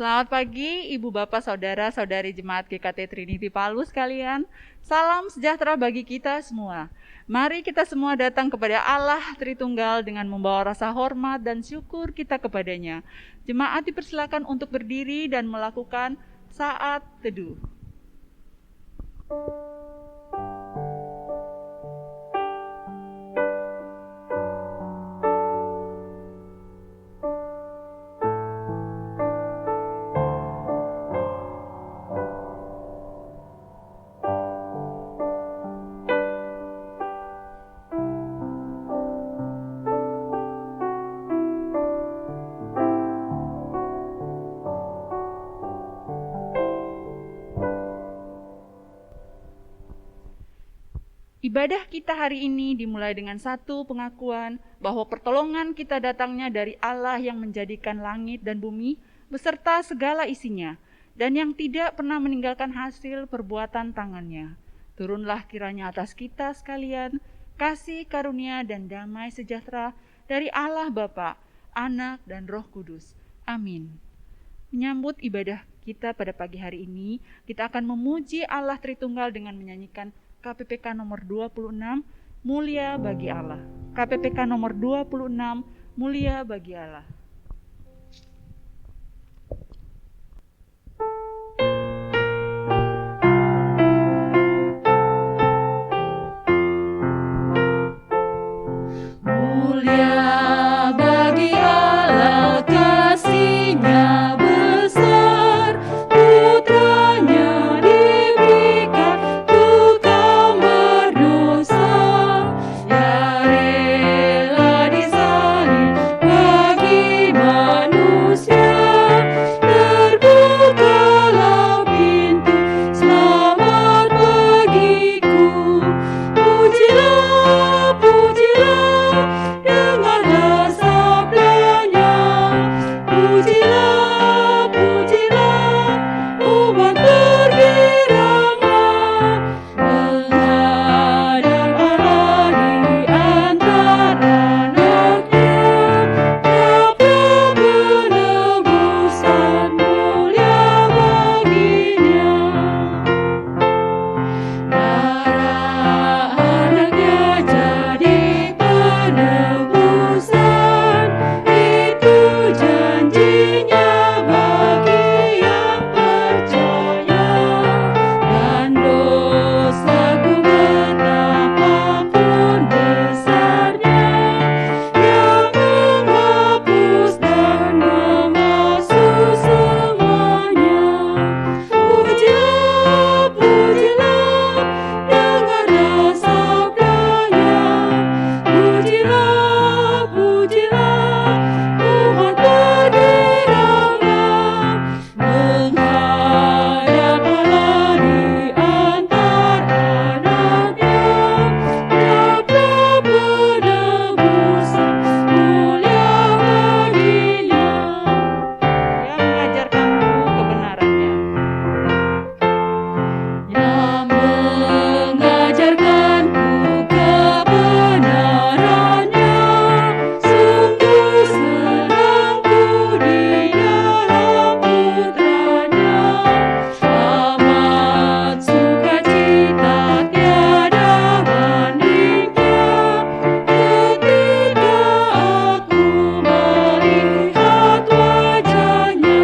Selamat pagi Ibu Bapak Saudara Saudari Jemaat GKT Trinity Palu sekalian. Salam sejahtera bagi kita semua. Mari kita semua datang kepada Allah Tritunggal dengan membawa rasa hormat dan syukur kita kepadanya. Jemaat dipersilakan untuk berdiri dan melakukan saat teduh. Ibadah kita hari ini dimulai dengan satu pengakuan bahwa pertolongan kita datangnya dari Allah yang menjadikan langit dan bumi beserta segala isinya, dan yang tidak pernah meninggalkan hasil perbuatan tangannya. Turunlah kiranya atas kita sekalian kasih karunia dan damai sejahtera dari Allah Bapa, Anak, dan Roh Kudus. Amin. Menyambut ibadah kita pada pagi hari ini, kita akan memuji Allah Tritunggal dengan menyanyikan KPPK nomor 26, Mulia bagi Allah. KPPK nomor 26, Mulia bagi Allah. Mulia bagi Allah, kasih-Nya besar, putranya diberikan untuk kaum berdosa. Ya rela disalib bagi manusia, terbukalah pintu selamat bagiku. Pujilah, pujilah, dengarlah sabdanya. Pujilah, pujilah, umat bergerangan menghadap Allah di antara anaknya. Dapat penebusan mulia baginya. Darah anaknya jadi penebusan, itu janjinya bagi yang percaya. Dan dosaku betapapun besarnya, Dia menghapus dan membasuh semuanya. Pujilah, pujilah, dengarlah sabdanya. Pujilah, pujilah, umat bergerangan menghadap Allah di antara anaknya. Dapat penebusan mulia baginya. Yang mengajarkanku kebenarannya. Yang mengajarkanku kebenarannya, sungguh senangku di dalam putranya. Amat sukacita tiada bandingnya, ketika aku melihat wajahnya.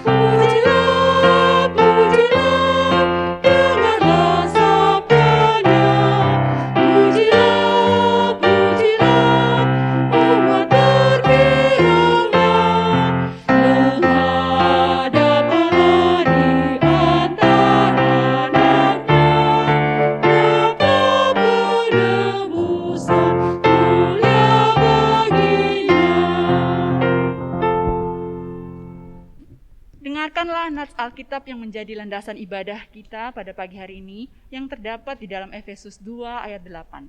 Pujilah, pujilah, dengarlah sabdanya. Pujilah, pujilah, umat bergerangan menghadap Allah di antara anaknya. Dapat penebusan mulia baginya. Dengarkanlah nats Alkitab yang menjadi landasan ibadah kita pada pagi hari ini yang terdapat di dalam Efesus 2 ayat 8.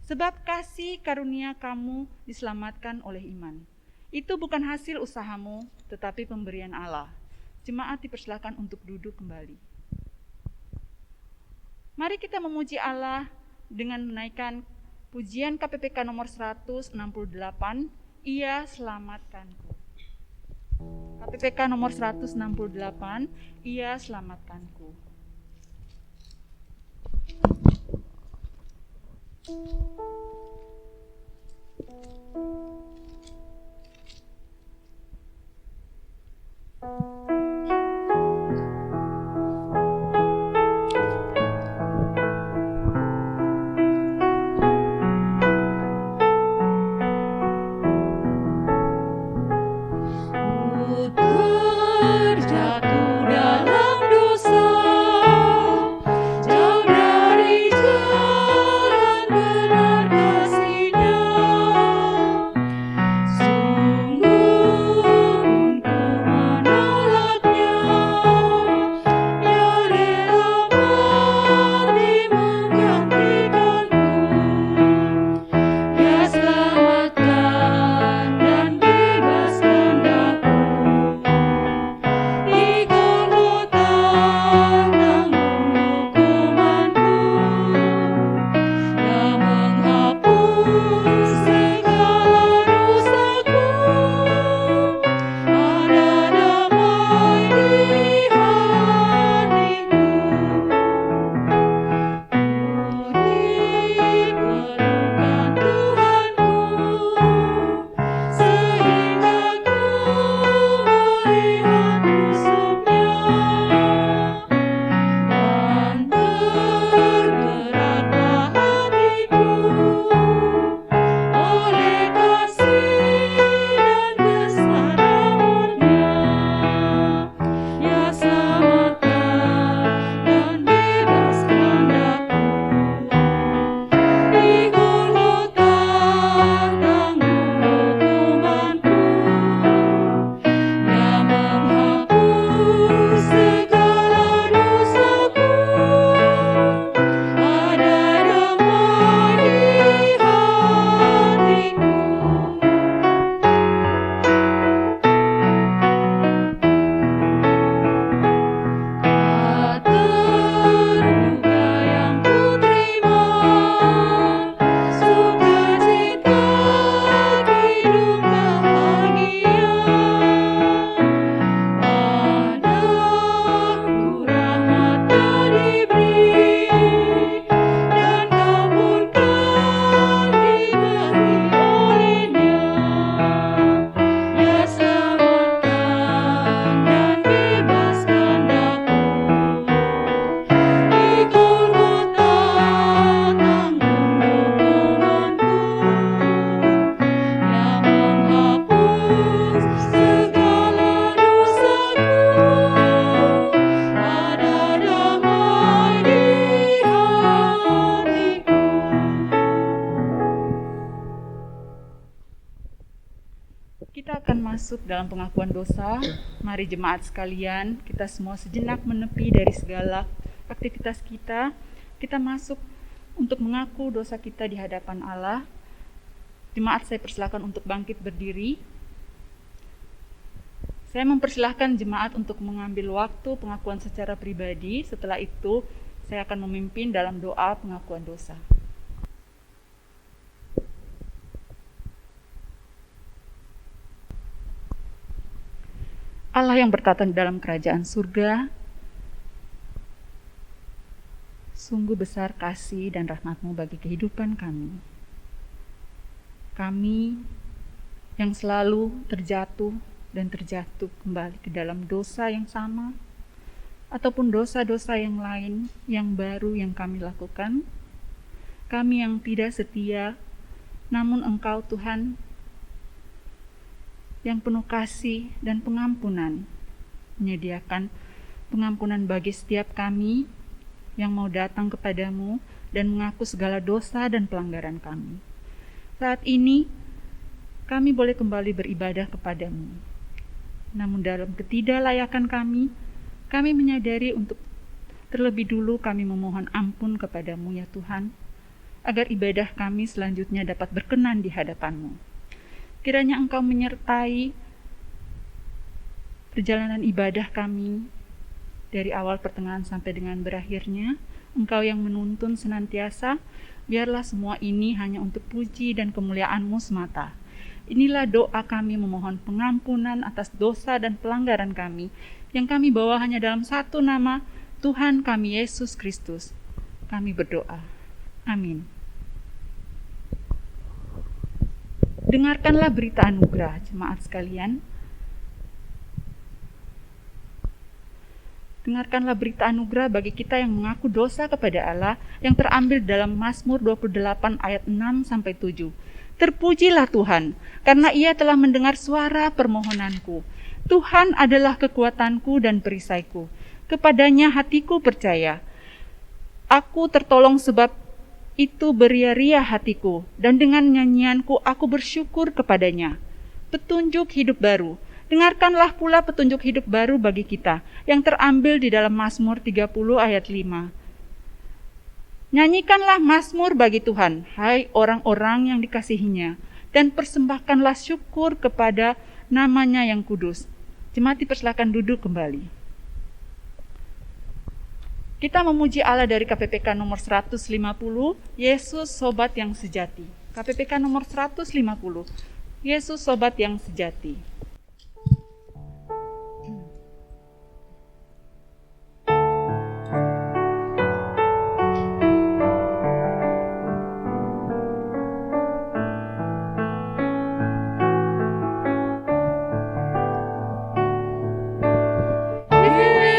Sebab kasih karunia kamu diselamatkan oleh iman. Itu bukan hasil usahamu, tetapi pemberian Allah. Jemaat dipersilakan untuk duduk kembali. Mari kita memuji Allah dengan menaikkan pujian KPPK nomor 168, Ia selamatkanku. KPPK nomor 168, Ia Selamatkanku. Ku terjatuh dalam dosa, jauh dari jalan benar kasih-Nya. Sungguh pun ku menolaknya, Ia rela mati menggantikanku. Ia selamatkan dan bebaskan aku. Di Golgota tanggung hukumanku. Ia menghapus segala dosaku. Ada damai di hatiku. Ku diperlukan Tuhanku, sehingga ku melihat musuhnya. Dan tergeraklah hatiku oleh kasih dan besar amar-Nya. Ia selamatkan dan bebaskan aku. Di Golgota tanggung hukumanku. Ia menghapus segala dosaku. Ada damai di hatiku. Tak terduga yang ku terima, sukacita hidup bahagia. Padaku rahmat-Nya diberi, dan kabulkan diberi oleh-Nya. Ia selamatkan dan bebaskan aku. Di Golgota tanggung hukumanku. Ia menghapus segala dosaku. Ada damai di hatiku. Kita akan masuk dalam pengakuan dosa. Mari jemaat sekalian, kita semua sejenak menepi dari segala aktivitas kita. Kita masuk untuk mengaku dosa kita di hadapan Allah. Jemaat, saya persilakan untuk bangkit berdiri. Saya mempersilahkan jemaat untuk mengambil waktu pengakuan secara pribadi. Setelah itu, saya akan memimpin dalam doa pengakuan dosa. Allah yang bertata dalam kerajaan surga, sungguh besar kasih dan rahmat-Mu bagi kehidupan kami. Kami yang selalu terjatuh dan terjatuh kembali ke dalam dosa yang sama, ataupun dosa-dosa yang lain yang baru yang kami lakukan. Kami yang tidak setia, namun Engkau Tuhan yang penuh kasih dan pengampunan, menyediakan pengampunan bagi setiap kami yang mau datang kepadamu dan mengaku segala dosa dan pelanggaran kami. Saat ini, kami boleh kembali beribadah kepadamu. Namun dalam ketidaklayakan kami menyadari untuk terlebih dulu kami memohon ampun kepadamu ya Tuhan, agar ibadah kami selanjutnya dapat berkenan di hadapan-Mu. Kiranya Engkau menyertai perjalanan ibadah kami dari awal pertengahan sampai dengan berakhirnya. Engkau yang menuntun senantiasa, biarlah semua ini hanya untuk puji dan kemuliaan-Mu semata. Inilah doa kami memohon pengampunan atas dosa dan pelanggaran kami, yang kami bawa hanya dalam satu nama, Tuhan kami Yesus Kristus. Kami berdoa. Amin. Dengarkanlah berita anugerah, jemaat sekalian. Dengarkanlah berita anugerah bagi kita yang mengaku dosa kepada Allah yang terambil dalam Mazmur 28 ayat 6-7. Terpujilah Tuhan, karena Ia telah mendengar suara permohonanku. Tuhan adalah kekuatanku dan perisaiku. Kepadanya hatiku percaya. Aku tertolong sebab itu beria-ria hatiku, dan dengan nyanyianku aku bersyukur kepadanya. Petunjuk hidup baru. Dengarkanlah pula petunjuk hidup baru bagi kita yang terambil di dalam Mazmur 30 ayat 5. Nyanyikanlah mazmur bagi Tuhan, hai orang-orang yang dikasihinya, dan persembahkanlah syukur kepada namanya yang kudus. Jemaat dipersilakan duduk kembali. Kita memuji Allah dari KPPK nomor 150, Yesus Sobat yang Sejati. KPPK nomor 150, Yesus Sobat yang Sejati.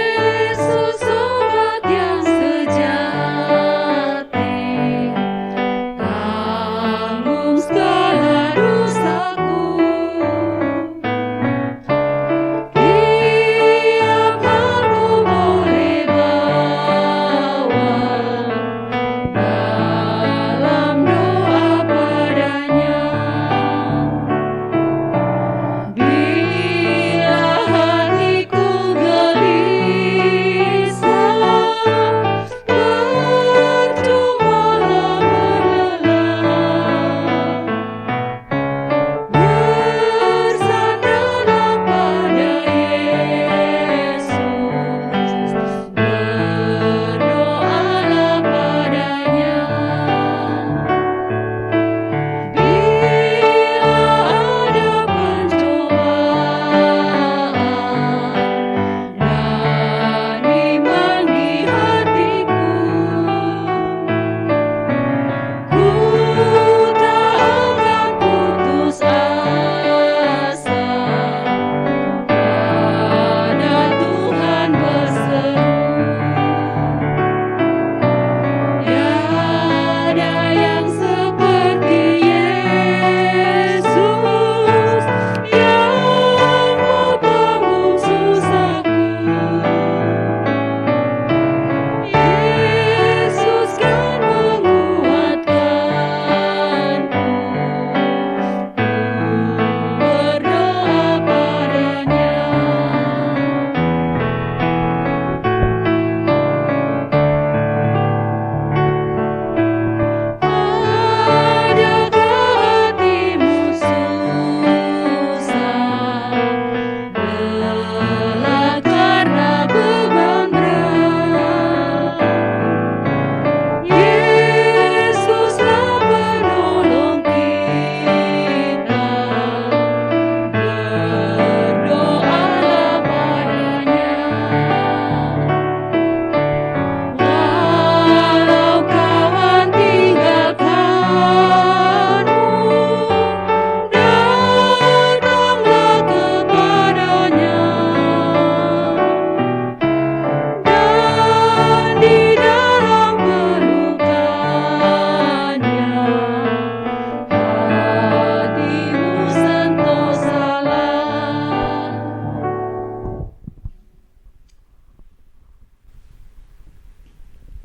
Yesus sobat yang sejati, tanggung segala dosaku.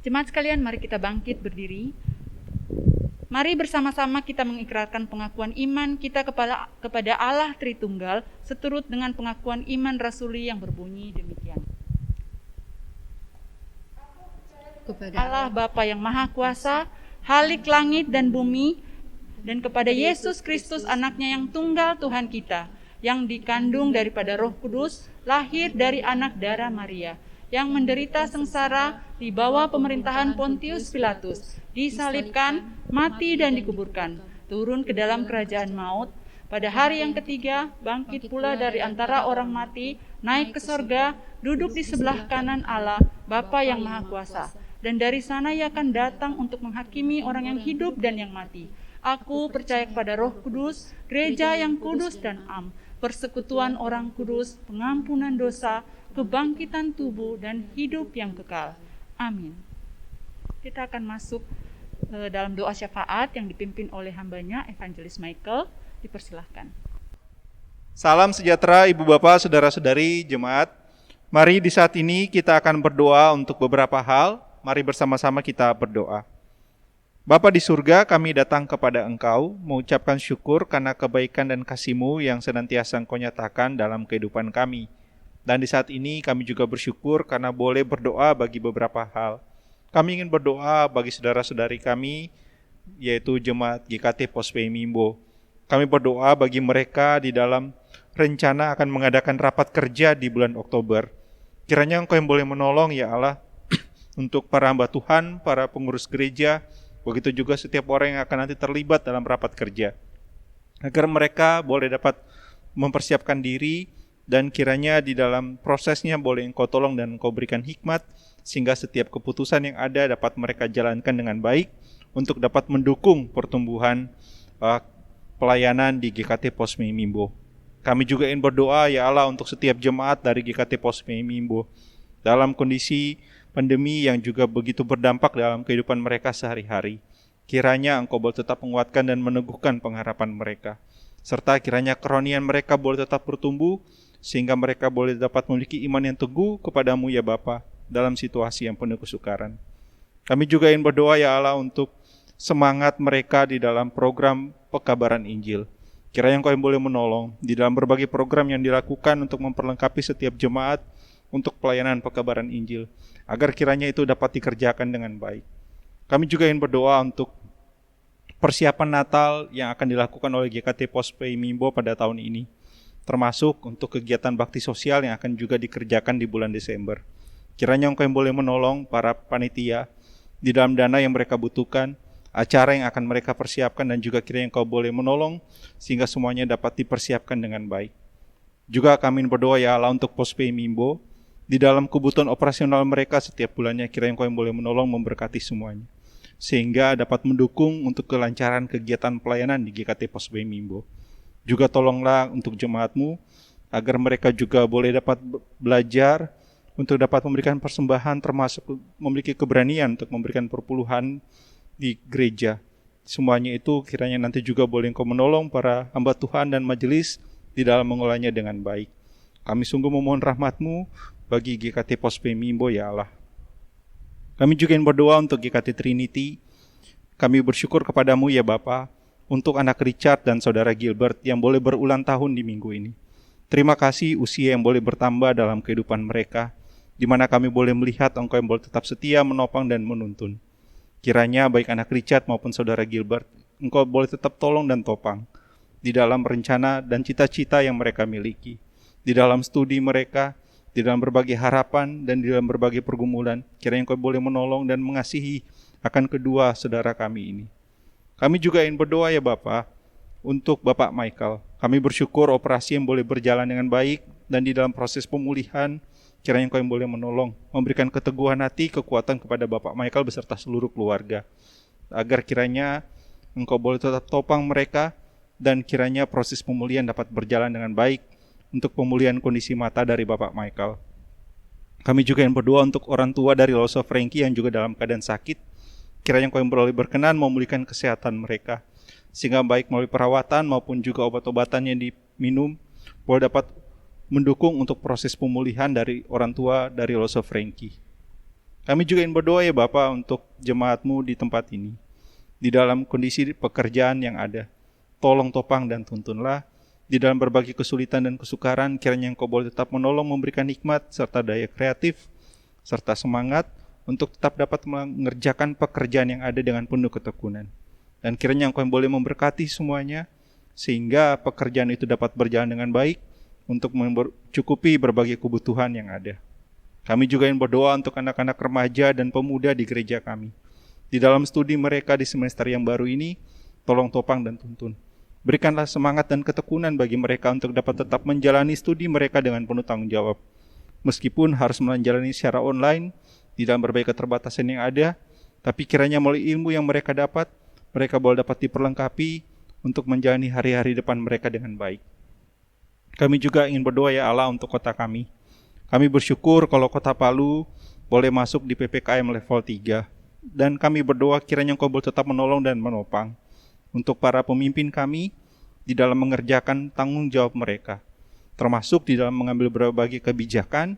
Jemaat sekalian, mari kita bangkit berdiri. Mari bersama-sama kita mengikrarkan pengakuan iman kita kepada Allah Tritunggal seturut dengan pengakuan iman rasuli yang berbunyi demikian. Kepada Allah Bapa yang Maha Kuasa, Halik langit dan bumi, dan kepada Yesus Kristus anaknya yang tunggal Tuhan kita, yang dikandung daripada Roh Kudus, lahir dari anak darah Maria, yang menderita sengsara di bawah pemerintahan Pontius Pilatus, disalibkan, mati dan dikuburkan, turun ke dalam kerajaan maut, Pada hari yang ketiga, bangkit pula dari antara orang mati, naik ke sorga, duduk di sebelah kanan Allah, Bapa yang Maha Kuasa. Dan dari sana ia akan datang untuk menghakimi orang yang hidup dan yang mati. Aku percaya kepada Roh Kudus, gereja yang kudus dan am, persekutuan orang kudus, pengampunan dosa, kebangkitan tubuh, dan hidup yang kekal. Amin. Kita akan masuk dalam doa syafaat yang dipimpin oleh hambanya, Evangelis Michael. Dipersilahkan. Salam sejahtera Ibu Bapak, Saudara-saudari jemaat. Mari di saat ini kita akan berdoa untuk beberapa hal. Mari bersama-sama kita berdoa. Bapa di surga, kami datang kepada Engkau, mengucapkan syukur karena kebaikan dan kasih-Mu yang senantiasa Engkau nyatakan dalam kehidupan kami. Dan di saat ini kami juga bersyukur karena boleh berdoa bagi beberapa hal. Kami ingin berdoa bagi saudara-saudari kami, yaitu jemaat GKT Pospei Mimbo. Kami berdoa bagi mereka di dalam rencana akan mengadakan rapat kerja di bulan Oktober. Kiranya Engkau yang boleh menolong ya Allah, untuk para hamba Tuhan, para pengurus gereja, begitu juga setiap orang yang akan nanti terlibat dalam rapat kerja. Agar mereka boleh dapat mempersiapkan diri, dan kiranya di dalam prosesnya boleh Engkau tolong dan Engkau berikan hikmat, sehingga setiap keputusan yang ada dapat mereka jalankan dengan baik, untuk dapat mendukung pertumbuhan pelayanan di GKT Pospei Mimbo. Kami juga ingin berdoa ya Allah untuk setiap jemaat dari GKT Pospei Mimbo dalam kondisi pandemi yang juga begitu berdampak dalam kehidupan mereka sehari-hari. Kiranya Engkau boleh tetap menguatkan dan meneguhkan pengharapan mereka, serta kiranya kerohanian mereka boleh tetap bertumbuh, sehingga mereka boleh dapat memiliki iman yang teguh kepadamu ya Bapa dalam situasi yang penuh kesukaran. Kami juga ingin berdoa ya Allah untuk semangat mereka di dalam program pekabaran Injil. Kiranya Engkau yang boleh menolong di dalam berbagai program yang dilakukan untuk memperlengkapi setiap jemaat untuk pelayanan pekabaran Injil, agar kiranya itu dapat dikerjakan dengan baik. Kami juga ingin berdoa untuk persiapan Natal yang akan dilakukan oleh GKT Pospei Mimbo pada tahun ini, termasuk untuk kegiatan bakti sosial yang akan juga dikerjakan di bulan Desember. Kiranya Engkau yang boleh menolong para panitia di dalam dana yang mereka butuhkan, acara yang akan mereka persiapkan, dan juga kiranya Engkau boleh menolong sehingga semuanya dapat dipersiapkan dengan baik. Juga kami berdoa ya Allah untuk Pospei Mimbo, di dalam kebutuhan operasional mereka setiap bulannya, kiranya Engkau yang boleh menolong memberkati semuanya, sehingga dapat mendukung untuk kelancaran kegiatan pelayanan di GKT Pospei Mimbo. Juga tolonglah untuk jemaat-Mu, agar mereka juga boleh dapat belajar untuk dapat memberikan persembahan, termasuk memiliki keberanian untuk memberikan perpuluhan di gereja. Semuanya itu kiranya nanti juga boleh Engkau menolong para hamba Tuhan dan majelis di dalam mengolahnya dengan baik. Kami sungguh memohon rahmat-Mu bagi GKT Pospei Mimbo ya Allah. Kami juga ingin berdoa untuk GKT Trinity. Kami bersyukur kepadamu ya Bapa, untuk anak Richard dan saudara Gilbert yang boleh berulang tahun di minggu ini. Terima kasih usia yang boleh bertambah dalam kehidupan mereka, di mana kami boleh melihat Engkau yang boleh tetap setia menopang dan menuntun. Kiranya baik anak Richard maupun saudara Gilbert, Engkau boleh tetap tolong dan topang di dalam rencana dan cita-cita yang mereka miliki, di dalam studi mereka, di dalam berbagai harapan, dan di dalam berbagai pergumulan. Kiranya Engkau boleh menolong dan mengasihi akan kedua saudara kami ini. Kami juga ingin berdoa ya Bapa, untuk Bapak Michael. Kami bersyukur operasi yang boleh berjalan dengan baik, dan di dalam proses pemulihan, kiranya Engkau yang boleh menolong, memberikan keteguhan hati, kekuatan kepada Bapak Michael beserta seluruh keluarga, agar kiranya Engkau boleh tetap topang mereka, dan kiranya proses pemulihan dapat berjalan dengan baik untuk pemulihan kondisi mata dari Bapak Michael. Kami juga yang berdoa untuk orang tua dari Loso Frankie yang juga dalam keadaan sakit. Kiranya Engkau yang boleh berkenan memulihkan kesehatan mereka, sehingga baik melalui perawatan maupun juga obat-obatan yang diminum boleh dapat mendukung untuk proses pemulihan dari orang tua dari Loso Frankie. Kami juga ingin berdoa ya Bapa untuk jemaat-Mu di tempat ini, di dalam kondisi pekerjaan yang ada. Tolong topang dan tuntunlah di dalam berbagai kesulitan dan kesukaran. Kiranya Engkau boleh tetap menolong, memberikan hikmat serta daya kreatif serta semangat untuk tetap dapat mengerjakan pekerjaan yang ada dengan penuh ketekunan. Dan kiranya Engkau yang boleh memberkati semuanya, sehingga pekerjaan itu dapat berjalan dengan baik untuk mencukupi berbagai kebutuhan yang ada. Kami juga ingin berdoa untuk anak-anak remaja dan pemuda di gereja kami. Di dalam studi mereka di semester yang baru ini, tolong topang dan tuntun. Berikanlah semangat dan ketekunan bagi mereka untuk dapat tetap menjalani studi mereka dengan penuh tanggung jawab. Meskipun harus menjalani secara online, di dalam berbagai keterbatasan yang ada, tapi kiranya melalui ilmu yang mereka dapat, mereka boleh dapat diperlengkapi untuk menjalani hari-hari depan mereka dengan baik. Kami juga ingin berdoa ya Allah untuk kota kami. Kami bersyukur kalau kota Palu boleh masuk di PPKM level 3. Dan kami berdoa kiranya Engkau boleh tetap menolong dan menopang untuk para pemimpin kami di dalam mengerjakan tanggung jawab mereka, termasuk di dalam mengambil berbagai kebijakan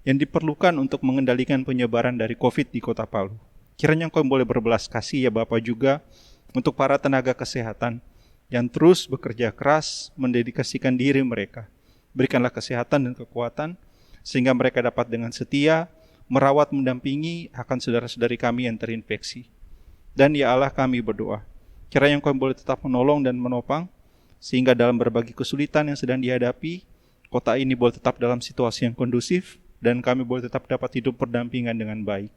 yang diperlukan untuk mengendalikan penyebaran dari COVID di kota Palu. Kiranya Engkau boleh berbelas kasih ya Bapak juga untuk para tenaga kesehatan yang terus bekerja keras mendedikasikan diri mereka. Berikanlah kesehatan dan kekuatan sehingga mereka dapat dengan setia merawat mendampingi akan saudara-saudari kami yang terinfeksi. Dan ya Allah kami berdoa, kiranya Engkau boleh tetap menolong dan menopang sehingga dalam berbagai kesulitan yang sedang dihadapi, kota ini boleh tetap dalam situasi yang kondusif dan kami boleh tetap dapat hidup berdampingan dengan baik.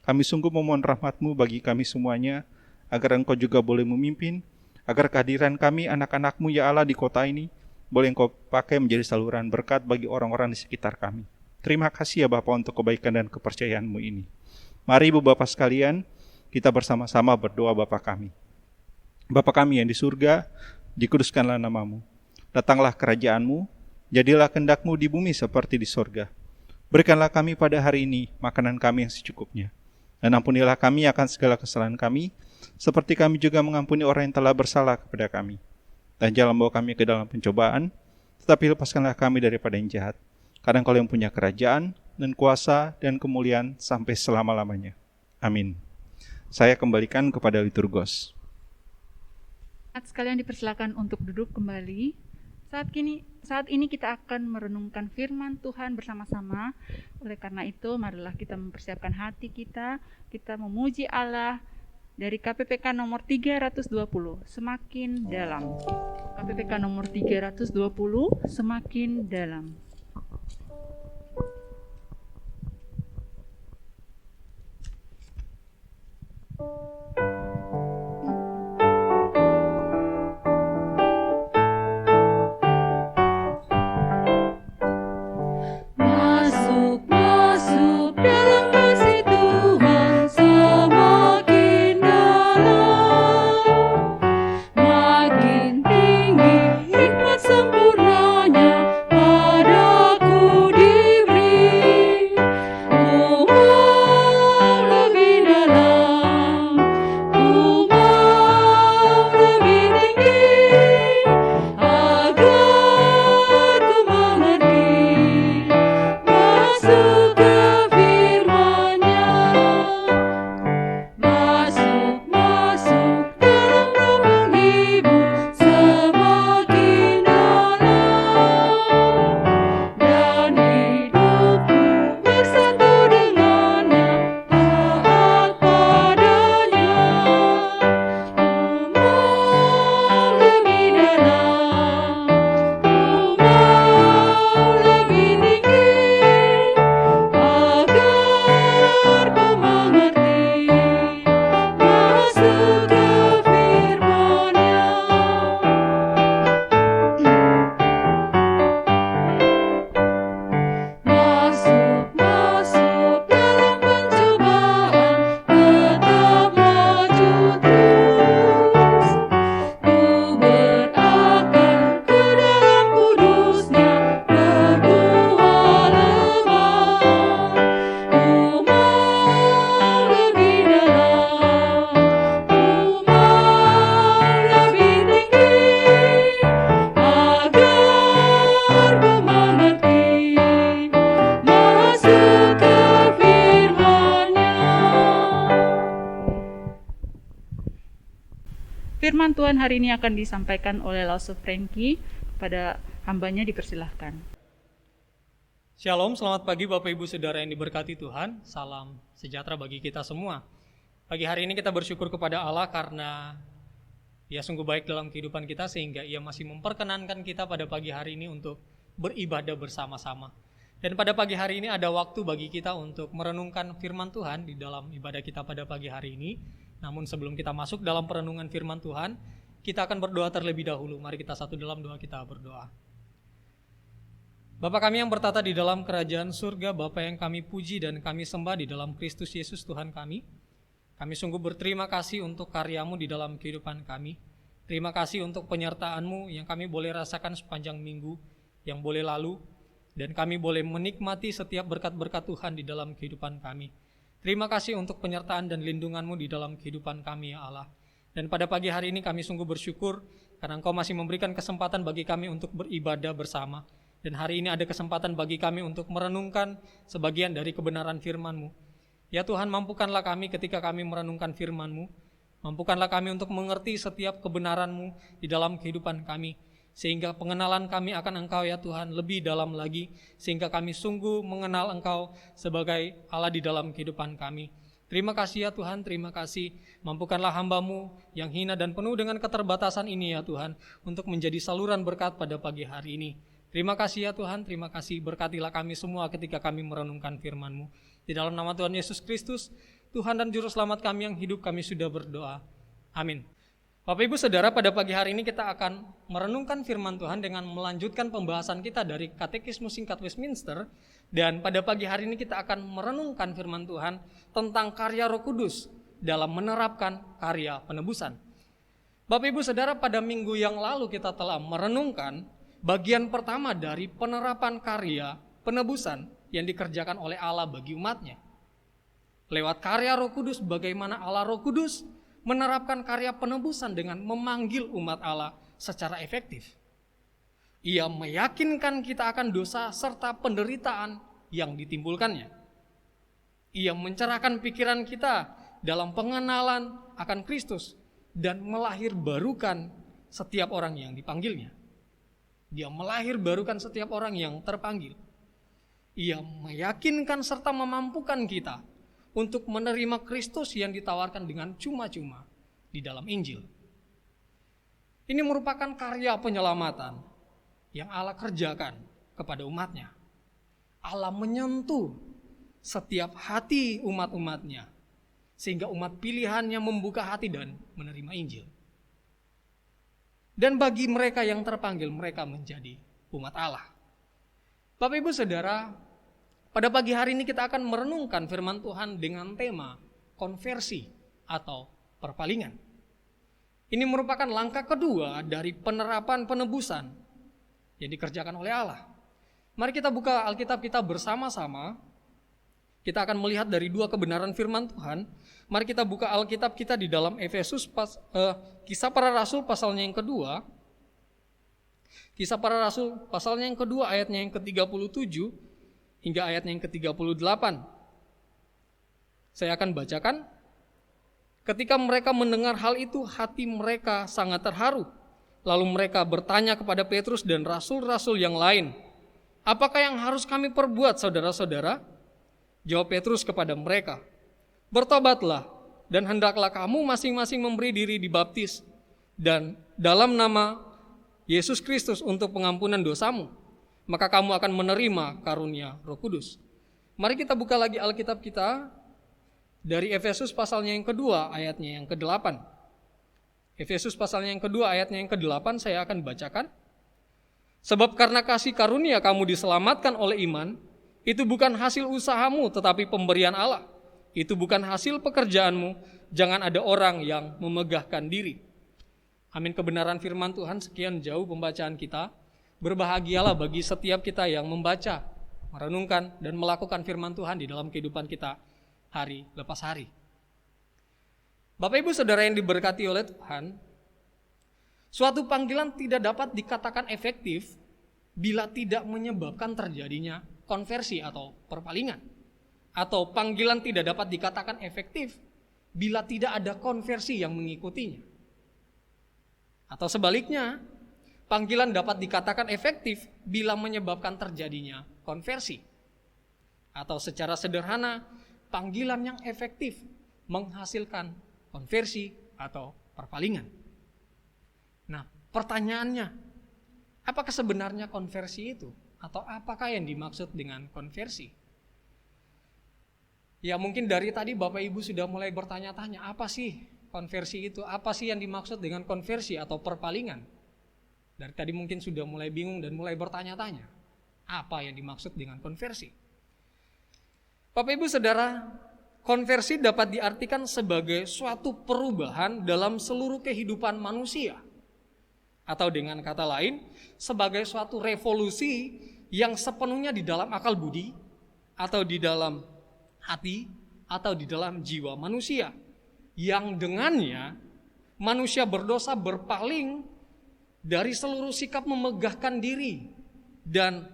Kami sungguh memohon rahmat-Mu bagi kami semuanya, agar Engkau juga boleh memimpin, agar kehadiran kami anak-anak-Mu ya Allah di kota ini boleh Engkau pakai menjadi saluran berkat bagi orang-orang di sekitar kami. Terima kasih ya Bapa untuk kebaikan dan kepercayaan-Mu ini. Mari Ibu Bapa sekalian, kita bersama-sama berdoa Bapa kami. Bapa kami yang di surga, dikuduskanlah nama-Mu. Datanglah kerajaan-Mu, jadilah kehendak-Mu di bumi seperti di surga. Berikanlah kami pada hari ini makanan kami yang secukupnya. Dan ampunilah kami akan segala kesalahan kami, seperti kami juga mengampuni orang yang telah bersalah kepada kami. Dan jangan bawa kami ke dalam pencobaan, tetapi lepaskanlah kami daripada yang jahat. Karena Engkau yang punya kerajaan dan kuasa dan kemuliaan sampai selama-lamanya. Amin. Saya kembalikan kepada liturgos. Sekalian dipersilakan untuk duduk kembali. Saat ini kita akan merenungkan firman Tuhan bersama-sama. Oleh karena itu, marilah kita mempersiapkan hati kita memuji Allah dari KPPK nomor 320, semakin dalam. KPPK nomor 320, semakin dalam. Masuk, masuk dalam kasih Tuhan semakin dalam, makin tinggi hikmat sempurnanya padaku diberi. Ku mau lebih dalam, ku mau lebih tinggi, agar ku mengerti masuk ke firman-Nya. Masuk, masuk dalam rumah Ibu semakin dalam, dan hidupku bersatu dengannya, taat padanya. Ku mau lebih dalam, ku mau lebih tinggi, agar ku mengerti masuk ke firman-Nya. Masuk, masuk dalam pencobaan, tetap maju terus. Ku berakar ke dalam kudus-Nya, berbuah lebat. Ku mau lebih dalam, ku mau lebih tinggi, agar ku mengerti masuk ke firman-Nya. Firman Tuhan hari ini akan disampaikan oleh Lause Frankie. Kepada hambanya dipersilahkan. Shalom, selamat pagi Bapak Ibu Saudara yang diberkati Tuhan. Salam sejahtera bagi kita semua. Pagi hari ini kita bersyukur kepada Allah karena Dia sungguh baik dalam kehidupan kita sehingga Ia masih memperkenankan kita pada pagi hari ini untuk beribadah bersama-sama. Dan pada pagi hari ini ada waktu bagi kita untuk merenungkan firman Tuhan di dalam ibadah kita pada pagi hari ini. Namun sebelum kita masuk dalam perenungan firman Tuhan, Kita akan berdoa terlebih dahulu. Mari kita satu dalam doa kita berdoa. Bapa kami yang bertata di dalam kerajaan surga, Bapa yang kami puji dan kami sembah di dalam Kristus Yesus Tuhan kami. Kami sungguh berterima kasih untuk karya-Mu di dalam kehidupan kami. Terima kasih untuk penyertaan-Mu yang kami boleh rasakan sepanjang minggu yang boleh lalu. Dan kami boleh menikmati setiap berkat-berkat Tuhan di dalam kehidupan kami. Terima kasih untuk penyertaan dan lindungan-Mu di dalam kehidupan kami, ya Allah. Dan pada pagi hari ini kami sungguh bersyukur karena Engkau masih memberikan kesempatan bagi kami untuk beribadah bersama. Dan hari ini ada kesempatan bagi kami untuk merenungkan sebagian dari kebenaran firman-Mu. Ya Tuhan, mampukanlah kami ketika kami merenungkan firman-Mu. Mampukanlah kami untuk mengerti setiap kebenaran-Mu di dalam kehidupan kami. Sehingga pengenalan kami akan Engkau ya Tuhan lebih dalam lagi. Sehingga kami sungguh mengenal Engkau sebagai Allah di dalam kehidupan kami. Terima kasih ya Tuhan, terima kasih. Mampukanlah hamba-Mu yang hina dan penuh dengan keterbatasan ini ya Tuhan, untuk menjadi saluran berkat pada pagi hari ini. Terima kasih ya Tuhan, terima kasih. Berkatilah kami semua ketika kami merenungkan firman-Mu. Di dalam nama Tuhan Yesus Kristus, Tuhan dan Juru Selamat kami yang hidup, kami sudah berdoa. Amin. Bapak Ibu Saudara, pada pagi hari ini kita akan merenungkan firman Tuhan dengan melanjutkan pembahasan kita dari Katekismus Singkat Westminster. Dan pada pagi hari ini kita akan merenungkan firman Tuhan tentang karya Roh Kudus dalam menerapkan karya penebusan. Bapak Ibu Saudara, pada minggu yang lalu kita telah merenungkan bagian pertama dari penerapan karya penebusan yang dikerjakan oleh Allah bagi umatnya. Lewat karya Roh Kudus, bagaimana Allah Roh Kudus menerapkan karya penebusan dengan memanggil umat Allah secara efektif. Ia meyakinkan kita akan dosa serta penderitaan yang ditimbulkannya. Ia mencerahkan pikiran kita dalam pengenalan akan Kristus dan melahirbarukan setiap orang yang dipanggilnya. Dia melahirbarukan setiap orang yang terpanggil. Ia meyakinkan serta memampukan kita untuk menerima Kristus yang ditawarkan dengan cuma-cuma di dalam Injil. Ini merupakan karya penyelamatan yang Allah kerjakan kepada umatnya. Allah menyentuh setiap hati umat-umatnya, sehingga umat pilihannya membuka hati dan menerima Injil. Dan bagi mereka yang terpanggil, mereka menjadi umat Allah. Bapak Ibu Saudara, pada pagi hari ini kita akan merenungkan firman Tuhan dengan tema konversi atau perpalingan. Ini merupakan langkah kedua dari penerapan penebusan yang dikerjakan oleh Allah. Mari kita buka Alkitab kita bersama-sama. Kita akan melihat dari dua kebenaran firman Tuhan. Mari kita buka Alkitab kita di dalam Efesus Kisah Para Rasul pasalnya yang kedua. Kisah Para Rasul pasalnya yang kedua ayatnya yang ke-37 hingga ayatnya yang ke-38. Saya akan bacakan. Ketika mereka mendengar hal itu, hati mereka sangat terharu. Lalu mereka bertanya kepada Petrus dan rasul-rasul yang lain, "Apakah yang harus kami perbuat, saudara-saudara?" Jawab Petrus kepada mereka, "Bertobatlah dan hendaklah kamu masing-masing memberi diri dibaptis dan dalam nama Yesus Kristus untuk pengampunan dosamu. Maka kamu akan menerima karunia Roh Kudus." Mari kita buka lagi Alkitab kita dari Efesus pasalnya yang kedua ayatnya yang ke-8. Efesus pasalnya yang kedua ayatnya yang ke-8 saya akan bacakan. "Sebab karena kasih karunia kamu diselamatkan oleh iman, itu bukan hasil usahamu tetapi pemberian Allah. Itu bukan hasil pekerjaanmu, jangan ada orang yang memegahkan diri." Amin. Kebenaran firman Tuhan, sekian jauh pembacaan kita. Berbahagialah bagi setiap kita yang membaca, merenungkan, dan melakukan firman Tuhan di dalam kehidupan kita hari lepas hari. Bapak Ibu Saudara yang diberkati oleh Tuhan, suatu panggilan tidak dapat dikatakan efektif bila tidak menyebabkan terjadinya konversi atau perpalingan. Atau panggilan tidak dapat dikatakan efektif bila tidak ada konversi yang mengikutinya. Atau sebaliknya, panggilan dapat dikatakan efektif bila menyebabkan terjadinya konversi. Atau secara sederhana, panggilan yang efektif menghasilkan konversi atau perpalingan. Nah, pertanyaannya, apakah sebenarnya konversi itu? Atau apakah yang dimaksud dengan konversi? Ya mungkin dari tadi Bapak Ibu sudah mulai bertanya-tanya, apa sih konversi itu, apa sih yang dimaksud dengan konversi atau perpalingan? Dari tadi mungkin sudah mulai bingung dan mulai bertanya-tanya, apa yang dimaksud dengan konversi? Bapak Ibu Saudara, konversi dapat diartikan sebagai suatu perubahan dalam seluruh kehidupan manusia. Atau dengan kata lain, sebagai suatu revolusi yang sepenuhnya di dalam akal budi, atau di dalam hati, atau di dalam jiwa manusia. Yang dengannya manusia berdosa berpaling dari seluruh sikap memegahkan diri dan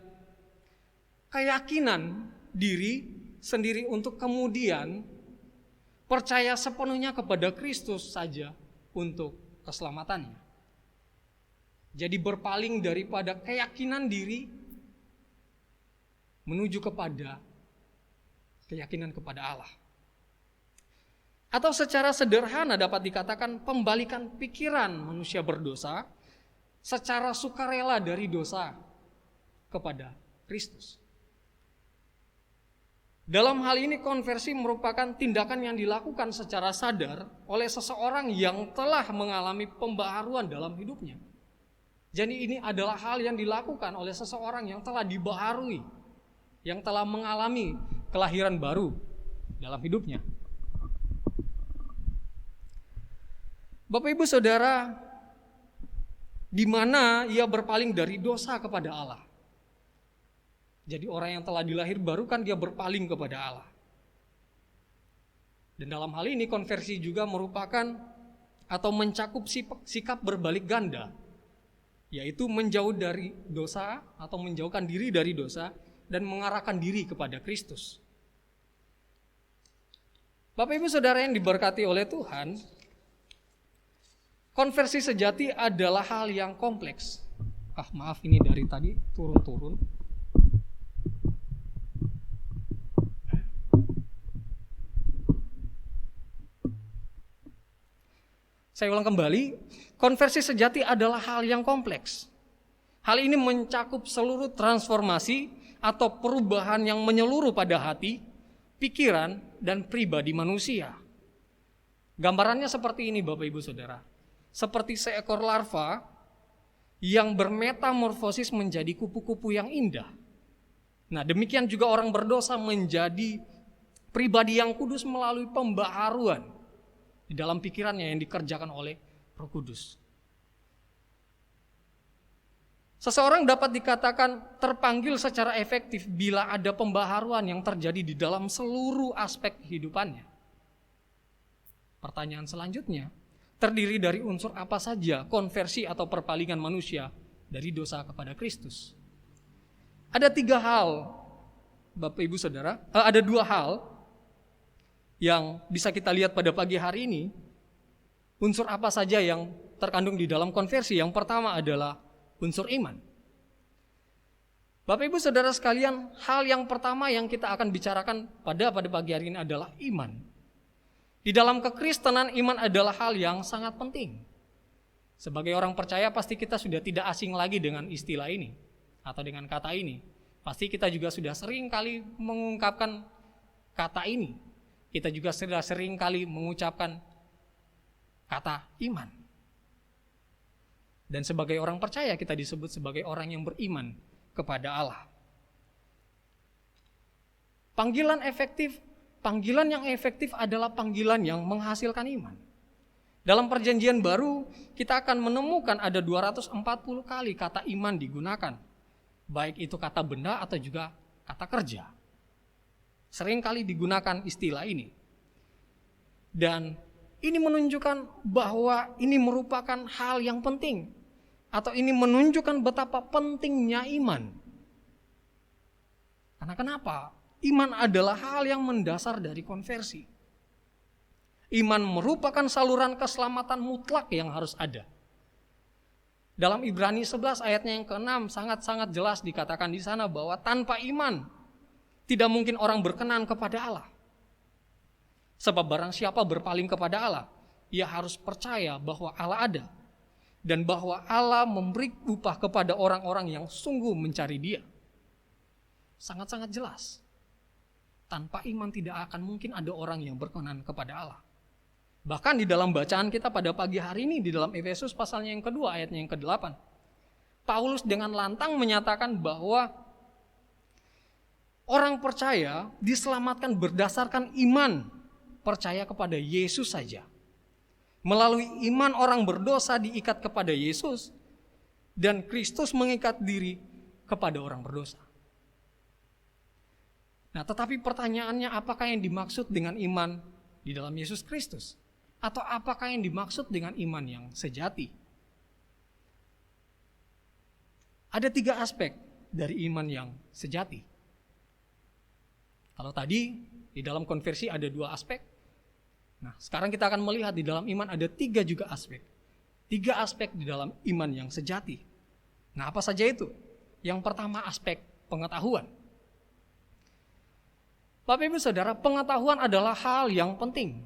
keyakinan diri sendiri untuk kemudian percaya sepenuhnya kepada Kristus saja untuk keselamatannya. Jadi berpaling daripada keyakinan diri menuju kepada keyakinan kepada Allah. Atau secara sederhana dapat dikatakan pembalikan pikiran manusia berdosa secara sukarela dari dosa kepada Kristus. Dalam hal ini konversi merupakan tindakan yang dilakukan secara sadar oleh seseorang yang telah mengalami pembaharuan dalam hidupnya. Jadi ini adalah hal yang dilakukan oleh seseorang yang telah dibaharui, yang telah mengalami kelahiran baru dalam hidupnya. Bapak Ibu Saudara, di mana ia berpaling dari dosa kepada Allah. Jadi orang yang telah dilahir baru kan dia berpaling kepada Allah. Dan dalam hal ini konversi juga merupakan atau mencakup sikap berbalik ganda, yaitu menjauh dari dosa atau menjauhkan diri dari dosa dan mengarahkan diri kepada Kristus. Bapak Ibu Saudara yang diberkati oleh Tuhan, konversi sejati adalah hal yang kompleks. Maaf ini dari tadi turun-turun. Saya ulang kembali, konversi sejati adalah hal yang kompleks. Hal ini mencakup seluruh transformasi atau perubahan yang menyeluruh pada hati, pikiran, dan pribadi manusia. Gambarannya seperti ini Bapak Ibu Saudara. Seperti seekor larva yang bermetamorfosis menjadi kupu-kupu yang indah. Nah, demikian juga orang berdosa menjadi pribadi yang kudus melalui pembaharuan di dalam pikirannya yang dikerjakan oleh Roh Kudus. Seseorang dapat dikatakan terpanggil secara efektif bila ada pembaharuan yang terjadi di dalam seluruh aspek kehidupannya. Pertanyaan selanjutnya, terdiri dari unsur apa saja konversi atau perpalingan manusia dari dosa kepada Kristus? Ada 3 hal, Bapak Ibu Saudara, ada 2 hal yang bisa kita lihat pada pagi hari ini. Unsur apa saja yang terkandung di dalam konversi? Yang pertama adalah unsur iman. Bapak Ibu Saudara sekalian, hal yang pertama yang kita akan bicarakan pada pagi hari ini adalah iman. Di dalam kekristenan, iman adalah hal yang sangat penting. Sebagai orang percaya pasti kita sudah tidak asing lagi dengan istilah ini atau dengan kata ini. Pasti kita juga sudah sering kali mengungkapkan kata ini. Kita juga sudah sering kali mengucapkan kata iman. Dan sebagai orang percaya kita disebut sebagai orang yang beriman kepada Allah. Panggilan yang efektif adalah panggilan yang menghasilkan iman. Dalam perjanjian baru kita akan menemukan ada 240 kali kata iman digunakan. Baik itu kata benda atau juga kata kerja. Sering kali digunakan istilah ini. Dan ini menunjukkan bahwa ini merupakan hal yang penting. Atau ini menunjukkan betapa pentingnya iman. Karena kenapa? Iman adalah hal yang mendasar dari konversi. Iman merupakan saluran keselamatan mutlak yang harus ada. Dalam Ibrani 11 ayatnya yang ke-6 sangat-sangat jelas dikatakan di sana bahwa tanpa iman tidak mungkin orang berkenan kepada Allah. Sebab barang siapa berpaling kepada Allah, ia harus percaya bahwa Allah ada dan bahwa Allah memberi upah kepada orang-orang yang sungguh mencari Dia. Sangat-sangat jelas. Tanpa iman tidak akan mungkin ada orang yang berkenan kepada Allah. Bahkan di dalam bacaan kita pada pagi hari ini di dalam Efesus pasalnya yang kedua ayatnya yang ke-8. Paulus dengan lantang menyatakan bahwa orang percaya diselamatkan berdasarkan iman percaya kepada Yesus saja. Melalui iman orang berdosa diikat kepada Yesus dan Kristus mengikat diri kepada orang berdosa. Nah, tetapi pertanyaannya apakah yang dimaksud dengan iman di dalam Yesus Kristus? Atau apakah yang dimaksud dengan iman yang sejati? Ada 3 aspek dari iman yang sejati. Kalau tadi di dalam konversi ada 2 aspek. Nah, sekarang kita akan melihat di dalam iman ada 3 juga aspek. 3 aspek di dalam iman yang sejati. Nah, apa saja itu? Yang pertama aspek pengetahuan. Bapak Ibu Saudara, pengetahuan adalah hal yang penting.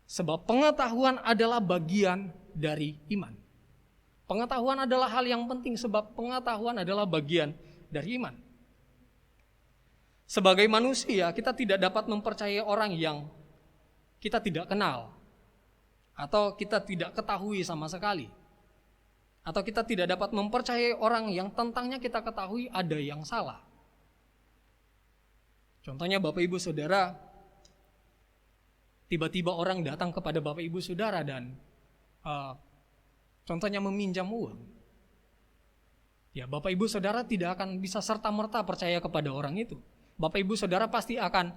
Sebab pengetahuan adalah bagian dari iman. Pengetahuan adalah hal yang penting sebab pengetahuan adalah bagian dari iman. Sebagai manusia, kita tidak dapat mempercayai orang yang kita tidak kenal. Atau kita tidak ketahui sama sekali. Atau kita tidak dapat mempercayai orang yang tentangnya kita ketahui ada yang salah. Contohnya Bapak Ibu Saudara, tiba-tiba orang datang kepada Bapak Ibu Saudara dan contohnya meminjam uang. Ya, Bapak Ibu Saudara tidak akan bisa serta-merta percaya kepada orang itu. Bapak Ibu Saudara pasti akan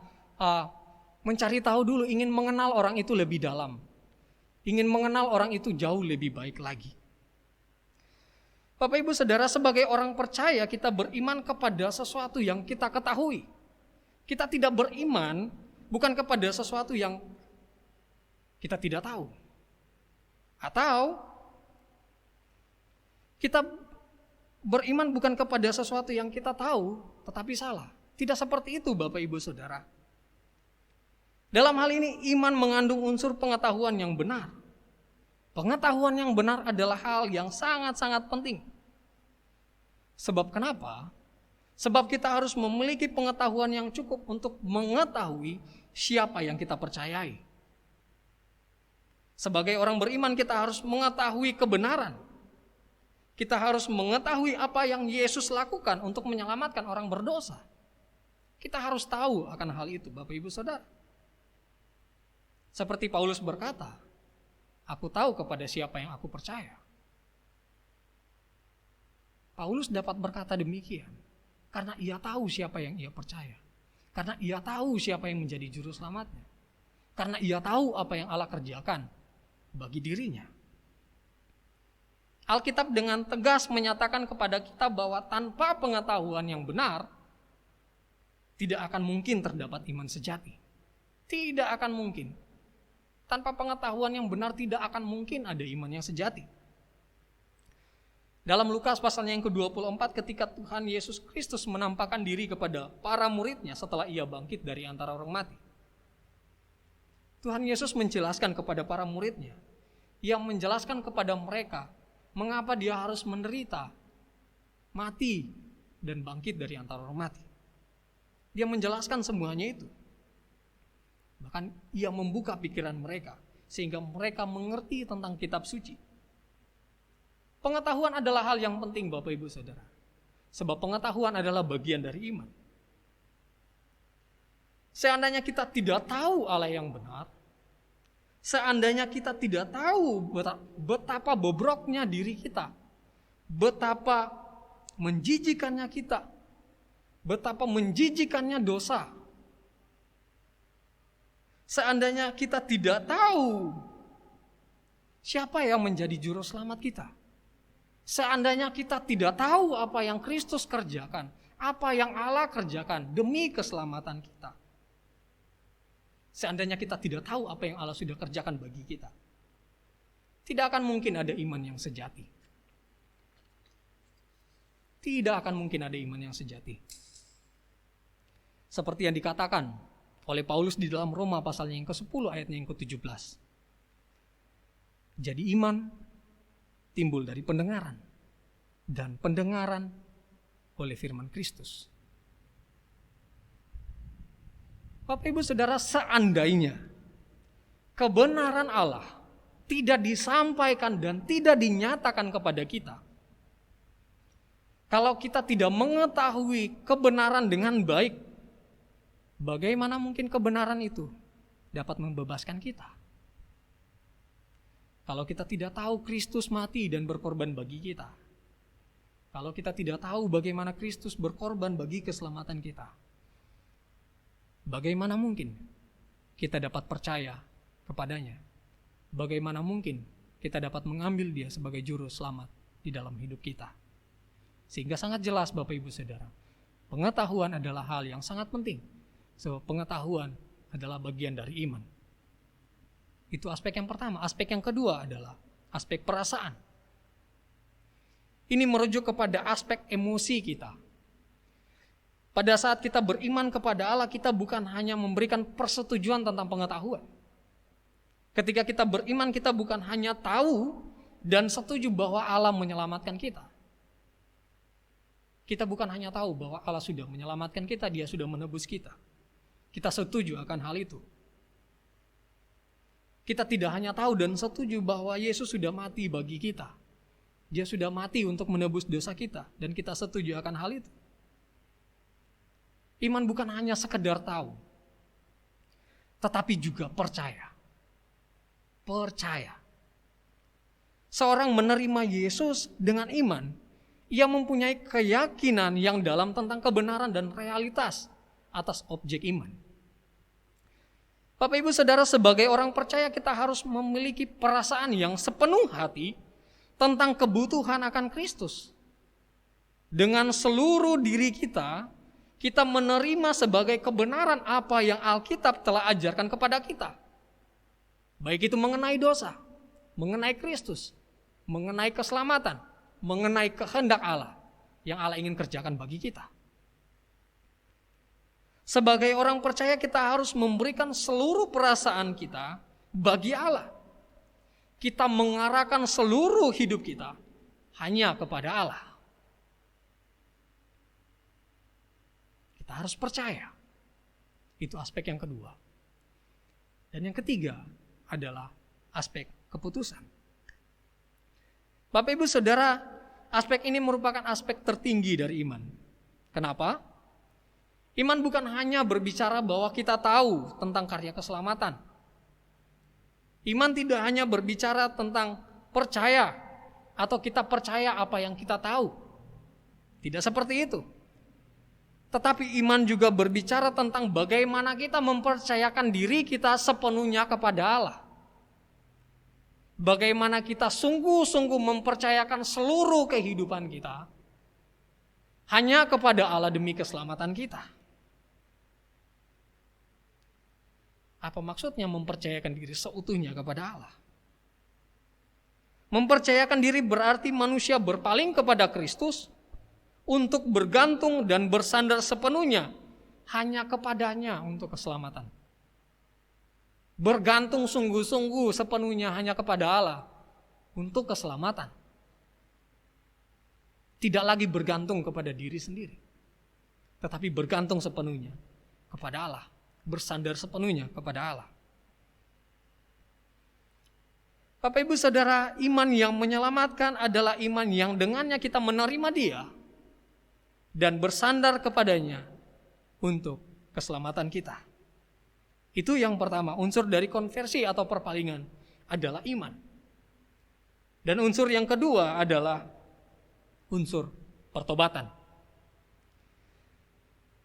mencari tahu dulu, ingin mengenal orang itu lebih dalam. Ingin mengenal orang itu jauh lebih baik lagi. Bapak Ibu Saudara, sebagai orang percaya kita beriman kepada sesuatu yang kita ketahui. Kita tidak beriman bukan kepada sesuatu yang kita tidak tahu. Atau kita beriman bukan kepada sesuatu yang kita tahu tetapi salah. Tidak seperti itu Bapak Ibu Saudara. Dalam hal ini iman mengandung unsur pengetahuan yang benar. Pengetahuan yang benar adalah hal yang sangat-sangat penting. Sebab kenapa? Sebab kita harus memiliki pengetahuan yang cukup untuk mengetahui siapa yang kita percayai. Sebagai orang beriman kita harus mengetahui kebenaran. Kita harus mengetahui apa yang Yesus lakukan untuk menyelamatkan orang berdosa. Kita harus tahu akan hal itu Bapak Ibu Saudara. Seperti Paulus berkata, aku tahu kepada siapa yang aku percaya. Paulus dapat berkata demikian karena ia tahu siapa yang ia percaya. Karena ia tahu siapa yang menjadi juru selamatnya. Karena ia tahu apa yang Allah kerjakan bagi dirinya. Alkitab dengan tegas menyatakan kepada kita bahwa tanpa pengetahuan yang benar, tidak akan mungkin terdapat iman sejati. Tidak akan mungkin. Tanpa pengetahuan yang benar tidak akan mungkin ada iman yang sejati. Dalam Lukas pasalnya yang ke-24 ketika Tuhan Yesus Kristus menampakkan diri kepada para muridnya setelah ia bangkit dari antara orang mati. Tuhan Yesus menjelaskan kepada para muridnya. Ia menjelaskan kepada mereka mengapa dia harus menderita, mati, dan bangkit dari antara orang mati. Dia menjelaskan semuanya itu. Bahkan ia membuka pikiran mereka sehingga mereka mengerti tentang kitab suci. Pengetahuan adalah hal yang penting Bapak Ibu Saudara. Sebab pengetahuan adalah bagian dari iman. Seandainya kita tidak tahu Allah yang benar, seandainya kita tidak tahu betapa bobroknya diri kita, betapa menjijikannya kita, betapa menjijikannya dosa, seandainya kita tidak tahu siapa yang menjadi juru selamat kita, seandainya kita tidak tahu apa yang Kristus kerjakan, apa yang Allah kerjakan demi keselamatan kita, seandainya kita tidak tahu apa yang Allah sudah kerjakan bagi kita, tidak akan mungkin ada iman yang sejati. Tidak akan mungkin ada iman yang sejati. Seperti yang dikatakan oleh Paulus di dalam Roma pasalnya yang ke-10 ayatnya yang ke-17. Jadi iman timbul dari pendengaran, dan pendengaran oleh firman Kristus. Bapak Ibu Saudara, seandainya kebenaran Allah tidak disampaikan dan tidak dinyatakan kepada kita, kalau kita tidak mengetahui kebenaran dengan baik, bagaimana mungkin kebenaran itu dapat membebaskan kita? Kalau kita tidak tahu Kristus mati dan berkorban bagi kita, kalau kita tidak tahu bagaimana Kristus berkorban bagi keselamatan kita, bagaimana mungkin kita dapat percaya kepadanya? Bagaimana mungkin kita dapat mengambil dia sebagai juru selamat di dalam hidup kita? Sehingga sangat jelas Bapak Ibu Saudara, pengetahuan adalah hal yang sangat penting. Sebab pengetahuan adalah bagian dari iman. Itu aspek yang pertama. Aspek yang kedua adalah aspek perasaan. Ini merujuk kepada aspek emosi kita. Pada saat kita beriman kepada Allah, kita bukan hanya memberikan persetujuan tentang pengetahuan. Ketika kita beriman, kita bukan hanya tahu dan setuju bahwa Allah menyelamatkan kita. Kita bukan hanya tahu bahwa Allah sudah menyelamatkan kita, Dia sudah menebus kita. Kita setuju akan hal itu. Kita tidak hanya tahu dan setuju bahwa Yesus sudah mati bagi kita. Dia sudah mati untuk menebus dosa kita, dan kita setuju akan hal itu. Iman bukan hanya sekedar tahu, tetapi juga percaya. Percaya. Seorang menerima Yesus dengan iman, ia mempunyai keyakinan yang dalam tentang kebenaran dan realitas atas objek iman. Bapak Ibu Saudara, sebagai orang percaya kita harus memiliki perasaan yang sepenuh hati tentang kebutuhan akan Kristus. Dengan seluruh diri kita, kita menerima sebagai kebenaran apa yang Alkitab telah ajarkan kepada kita. Baik itu mengenai dosa, mengenai Kristus, mengenai keselamatan, mengenai kehendak Allah yang Allah ingin kerjakan bagi kita. Sebagai orang percaya kita harus memberikan seluruh perasaan kita bagi Allah. Kita mengarahkan seluruh hidup kita hanya kepada Allah. Kita harus percaya. Itu aspek yang kedua. Dan yang ketiga adalah aspek keputusan. Bapak Ibu Saudara, aspek ini merupakan aspek tertinggi dari iman. Kenapa? Iman bukan hanya berbicara bahwa kita tahu tentang karya keselamatan. Iman tidak hanya berbicara tentang percaya atau kita percaya apa yang kita tahu. Tidak seperti itu. Tetapi iman juga berbicara tentang bagaimana kita mempercayakan diri kita sepenuhnya kepada Allah. Bagaimana kita sungguh-sungguh mempercayakan seluruh kehidupan kita hanya kepada Allah demi keselamatan kita. Apa maksudnya mempercayakan diri seutuhnya kepada Allah? Mempercayakan diri berarti manusia berpaling kepada Kristus untuk bergantung dan bersandar sepenuhnya hanya kepadanya untuk keselamatan. Bergantung sungguh-sungguh sepenuhnya hanya kepada Allah untuk keselamatan. Tidak lagi bergantung kepada diri sendiri, tetapi bergantung sepenuhnya kepada Allah, bersandar sepenuhnya kepada Allah. Bapak Ibu Saudara, iman yang menyelamatkan adalah iman yang dengannya kita menerima Dia dan bersandar kepadanya untuk keselamatan kita. Itu yang pertama, unsur dari konversi atau perpalingan adalah iman. Dan unsur yang kedua adalah unsur pertobatan.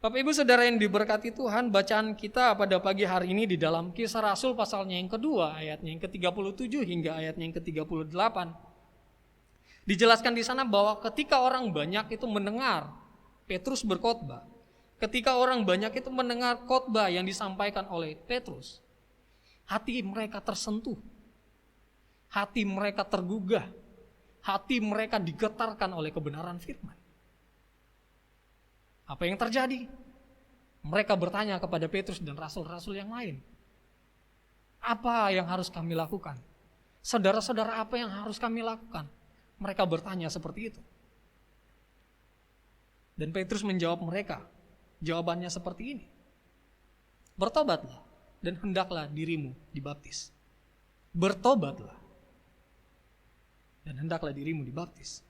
Bapak Ibu Saudara yang diberkati Tuhan, bacaan kita pada pagi hari ini di dalam Kisah Rasul pasalnya yang kedua, ayatnya yang ke-37 hingga ayatnya yang ke-38. Dijelaskan di sana bahwa ketika orang banyak itu mendengar Petrus berkhotbah, ketika orang banyak itu mendengar khotbah yang disampaikan oleh Petrus, hati mereka tersentuh, hati mereka tergugah, hati mereka digetarkan oleh kebenaran firman. Apa yang terjadi? Mereka bertanya kepada Petrus dan rasul-rasul yang lain, apa yang harus kami lakukan? Saudara-saudara, apa yang harus kami lakukan? Mereka bertanya seperti itu. Dan Petrus menjawab mereka, jawabannya seperti ini. Bertobatlah dan hendaklah dirimu dibaptis bertobatlah, dan hendaklah dirimu dibaptis.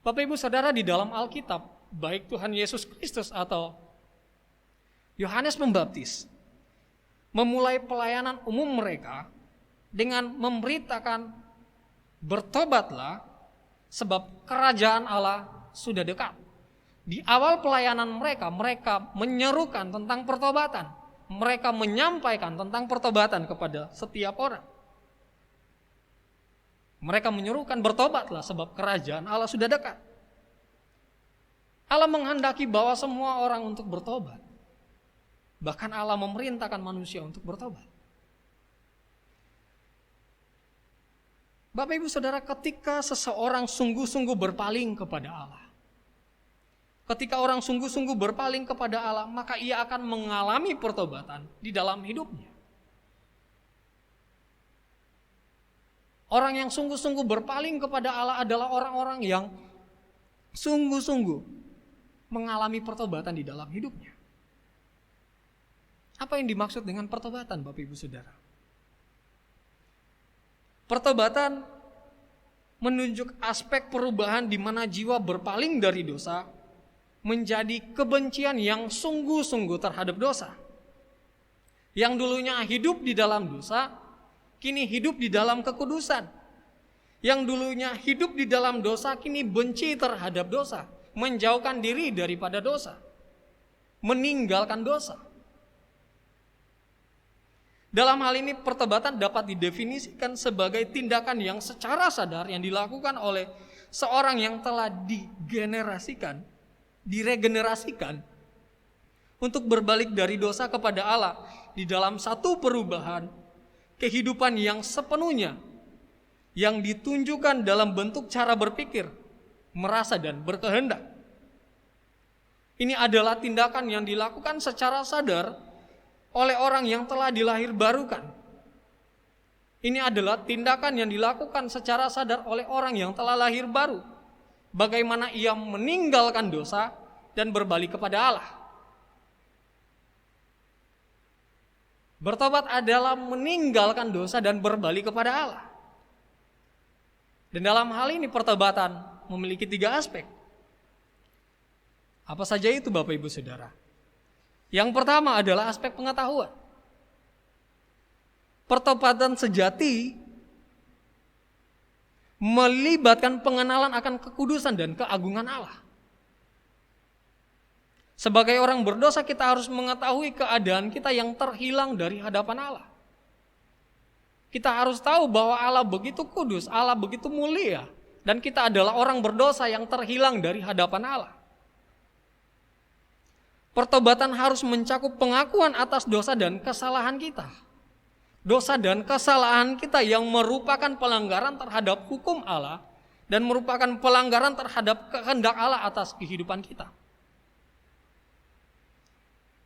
Bapak Ibu Saudara, di dalam Alkitab, baik Tuhan Yesus Kristus atau Yohanes Pembaptis, memulai pelayanan umum mereka dengan memberitakan bertobatlah sebab kerajaan Allah sudah dekat. Di awal pelayanan mereka menyerukan tentang pertobatan. Mereka menyampaikan tentang pertobatan kepada setiap orang. Mereka menyerukan bertobatlah sebab kerajaan Allah sudah dekat. Allah menghendaki bahwa semua orang untuk bertobat. Bahkan Allah memerintahkan manusia untuk bertobat. Bapak Ibu Saudara, ketika seseorang sungguh-sungguh berpaling kepada Allah, ketika orang sungguh-sungguh berpaling kepada Allah, maka ia akan mengalami pertobatan di dalam hidupnya. Orang yang sungguh-sungguh berpaling kepada Allah adalah orang-orang yang sungguh-sungguh mengalami pertobatan di dalam hidupnya. Apa yang dimaksud dengan pertobatan, Bapak Ibu Saudara? Pertobatan menunjuk aspek perubahan di mana jiwa berpaling dari dosa menjadi kebencian yang sungguh-sungguh terhadap dosa. Yang dulunya hidup di dalam dosa, kini hidup di dalam kekudusan. Yang dulunya hidup di dalam dosa, kini benci terhadap dosa, menjauhkan diri daripada dosa, meninggalkan dosa. Dalam hal ini pertobatan dapat didefinisikan sebagai tindakan yang secara sadar yang dilakukan oleh seorang yang telah diregenerasikan untuk berbalik dari dosa kepada Allah di dalam satu perubahan kehidupan yang sepenuhnya yang ditunjukkan dalam bentuk cara berpikir, merasa dan berkehendak. Ini adalah tindakan yang dilakukan secara sadar oleh orang yang telah dilahirbarukan. Ini adalah tindakan yang dilakukan secara sadar oleh orang yang telah lahir baru. Bagaimana ia meninggalkan dosa dan berbalik kepada Allah. Bertobat adalah meninggalkan dosa dan berbalik kepada Allah. Dan dalam hal ini pertobatan memiliki 3 aspek. Apa saja itu, Bapak Ibu Saudara? Yang pertama adalah aspek pengetahuan. Pertobatan sejati melibatkan pengenalan akan kekudusan dan keagungan Allah. Sebagai orang berdosa, kita harus mengetahui keadaan kita yang terhilang dari hadapan Allah. Kita harus tahu bahwa Allah begitu kudus, Allah begitu mulia, dan kita adalah orang berdosa yang terhilang dari hadapan Allah. Pertobatan harus mencakup pengakuan atas dosa dan kesalahan kita. Dosa dan kesalahan kita yang merupakan pelanggaran terhadap hukum Allah dan merupakan pelanggaran terhadap kehendak Allah atas kehidupan kita.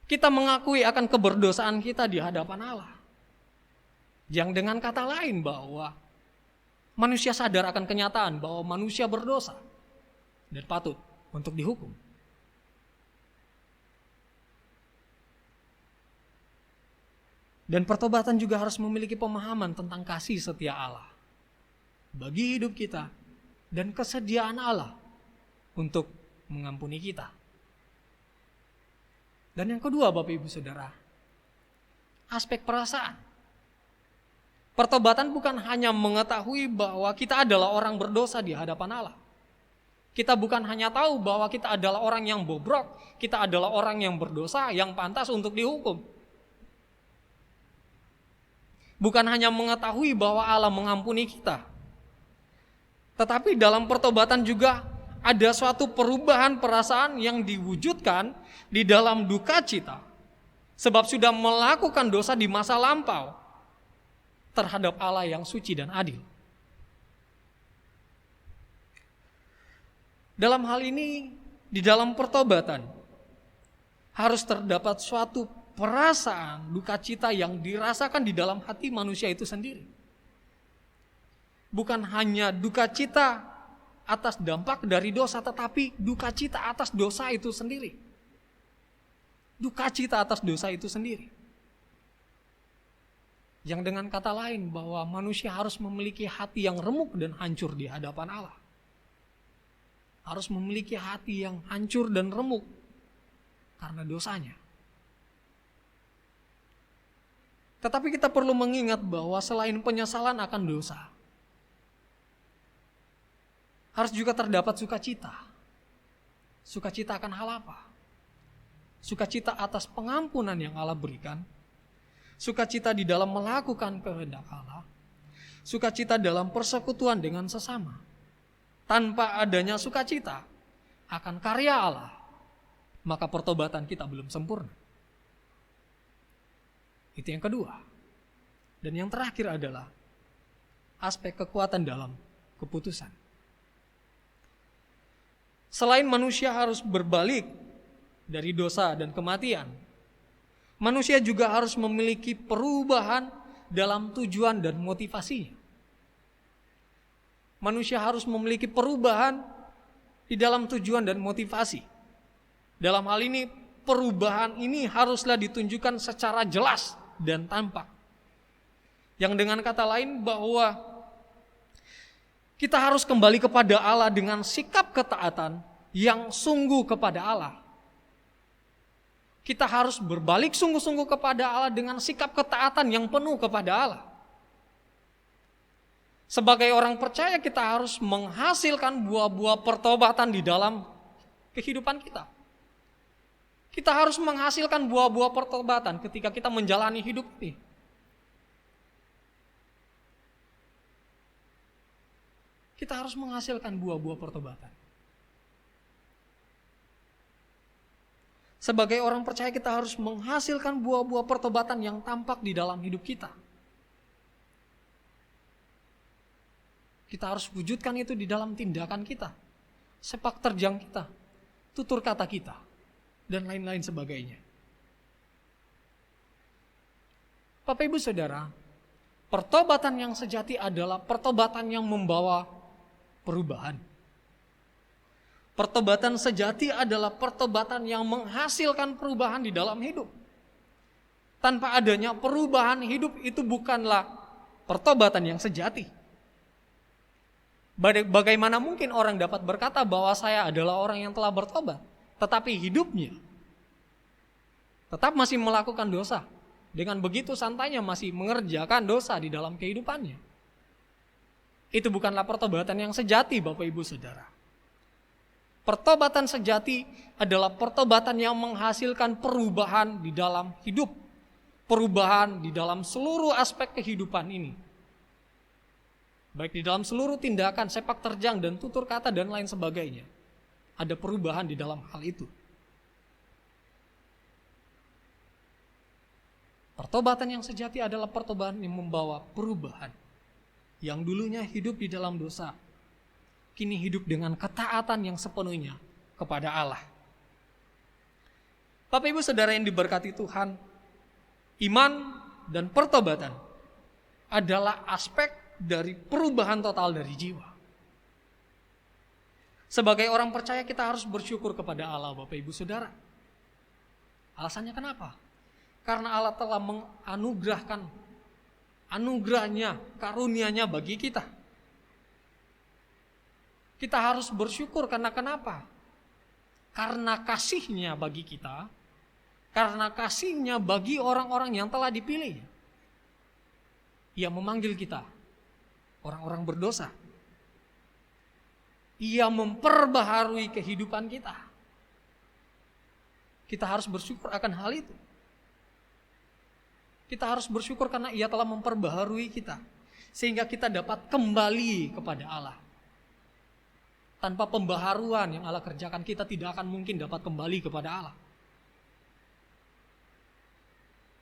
Kita mengakui akan keberdosaan kita di hadapan Allah. Yang dengan kata lain bahwa manusia sadar akan kenyataan bahwa manusia berdosa dan patut untuk dihukum. Dan pertobatan juga harus memiliki pemahaman tentang kasih setia Allah bagi hidup kita dan kesediaan Allah untuk mengampuni kita. Dan yang kedua, Bapak Ibu Saudara, aspek perasaan. Pertobatan bukan hanya mengetahui bahwa kita adalah orang berdosa di hadapan Allah. Kita bukan hanya tahu bahwa kita adalah orang yang bobrok, kita adalah orang yang berdosa, yang pantas untuk dihukum. Bukan hanya mengetahui bahwa Allah mengampuni kita, tetapi dalam pertobatan juga ada suatu perubahan perasaan yang diwujudkan di dalam duka cita, sebab sudah melakukan dosa di masa lampau terhadap Allah yang suci dan adil. Dalam hal ini, di dalam pertobatan harus terdapat suatu perasaan duka cita yang dirasakan di dalam hati manusia itu sendiri. Bukan hanya duka cita atas dampak dari dosa, tetapi duka cita atas dosa itu sendiri. Duka cita atas dosa itu sendiri. Yang dengan kata lain bahwa manusia harus memiliki hati yang remuk dan hancur di hadapan Allah. Harus memiliki hati yang hancur dan remuk karena dosanya. Tetapi kita perlu mengingat bahwa selain penyesalan akan dosa, harus juga terdapat sukacita. Sukacita akan hal apa? Sukacita atas pengampunan yang Allah berikan. Sukacita di dalam melakukan kehendak Allah. Sukacita dalam persekutuan dengan sesama. Tanpa adanya sukacita akan karya Allah, maka pertobatan kita belum sempurna. Itu yang kedua. Dan yang terakhir adalah aspek kekuatan dalam keputusan. Selain manusia harus berbalik dari dosa dan kematian, manusia juga harus memiliki perubahan dalam tujuan dan motivasinya. Manusia harus memiliki perubahan di dalam tujuan dan motivasi. Dalam hal ini, perubahan ini haruslah ditunjukkan secara jelas dan tampak. Yang dengan kata lain bahwa kita harus kembali kepada Allah dengan sikap ketaatan yang sungguh kepada Allah. Kita harus berbalik sungguh-sungguh kepada Allah dengan sikap ketaatan yang penuh kepada Allah. Sebagai orang percaya kita harus menghasilkan buah-buah pertobatan di dalam kehidupan kita. Kita harus menghasilkan buah-buah pertobatan ketika kita menjalani hidup ini. Kita harus menghasilkan buah-buah pertobatan. Sebagai orang percaya kita harus menghasilkan buah-buah pertobatan yang tampak di dalam hidup kita. Kita harus wujudkan itu di dalam tindakan kita, sepak terjang kita, tutur kata kita, dan lain-lain sebagainya. Bapak Ibu Saudara, pertobatan yang sejati adalah pertobatan yang membawa perubahan. Pertobatan sejati adalah pertobatan yang menghasilkan perubahan di dalam hidup. Tanpa adanya perubahan hidup itu bukanlah pertobatan yang sejati. Bagaimana mungkin orang dapat berkata bahwa saya adalah orang yang telah bertobat, tetapi hidupnya tetap masih melakukan dosa. Dengan begitu santainya masih mengerjakan dosa di dalam kehidupannya. Itu bukanlah pertobatan yang sejati, Bapak Ibu Saudara. Pertobatan sejati adalah pertobatan yang menghasilkan perubahan di dalam hidup. Perubahan di dalam seluruh aspek kehidupan ini. Baik di dalam seluruh tindakan, sepak terjang, dan tutur kata, dan lain sebagainya. Ada perubahan di dalam hal itu. Pertobatan yang sejati adalah pertobatan yang membawa perubahan. Yang dulunya hidup di dalam dosa, kini hidup dengan ketaatan yang sepenuhnya kepada Allah. Bapak Ibu Saudara yang diberkati Tuhan, iman dan pertobatan adalah aspek dari perubahan total dari jiwa. Sebagai orang percaya kita harus bersyukur kepada Allah, Bapak Ibu Saudara. Alasannya kenapa? Karena Allah telah menganugerahkan anugerahnya, karunia-Nya bagi kita. Kita harus bersyukur karena kenapa? Karena kasih-Nya bagi kita, karena kasih-Nya bagi orang-orang yang telah dipilih. Ia memanggil kita, orang-orang berdosa. Ia memperbaharui kehidupan kita. Kita harus bersyukur akan hal itu. Kita harus bersyukur karena Ia telah memperbaharui kita, sehingga kita dapat kembali kepada Allah. Tanpa pembaharuan yang Allah kerjakan, kita tidak akan mungkin dapat kembali kepada Allah.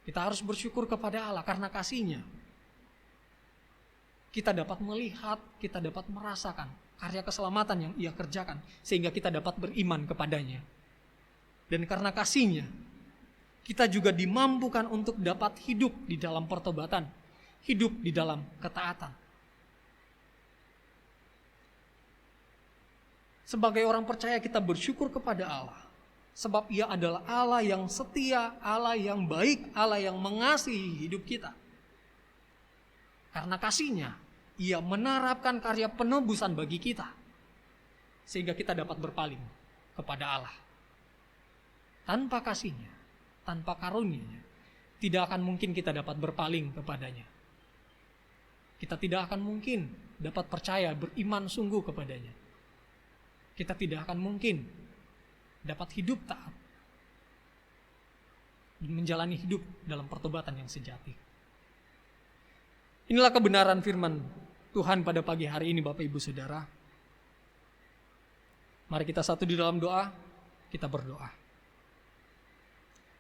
Kita harus bersyukur kepada Allah karena kasih-Nya. Kita dapat melihat, kita dapat merasakan karya keselamatan yang Ia kerjakan, sehingga kita dapat beriman kepadanya. Dan karena kasih-Nya, kita juga dimampukan untuk dapat hidup di dalam pertobatan, hidup di dalam ketaatan. Sebagai orang percaya kita bersyukur kepada Allah, sebab Ia adalah Allah yang setia, Allah yang baik, Allah yang mengasihi hidup kita. Karena kasih-Nya, Ia menerapkan karya penebusan bagi kita, sehingga kita dapat berpaling kepada Allah. Tanpa kasih-Nya, tanpa karunia-Nya, tidak akan mungkin kita dapat berpaling kepadanya. Kita tidak akan mungkin dapat percaya, beriman sungguh kepadanya. Kita tidak akan mungkin dapat hidup taat, menjalani hidup dalam pertobatan yang sejati. Inilah kebenaran firman Tuhan pada pagi hari ini, Bapak Ibu Saudara. Mari kita satu di dalam doa, kita berdoa.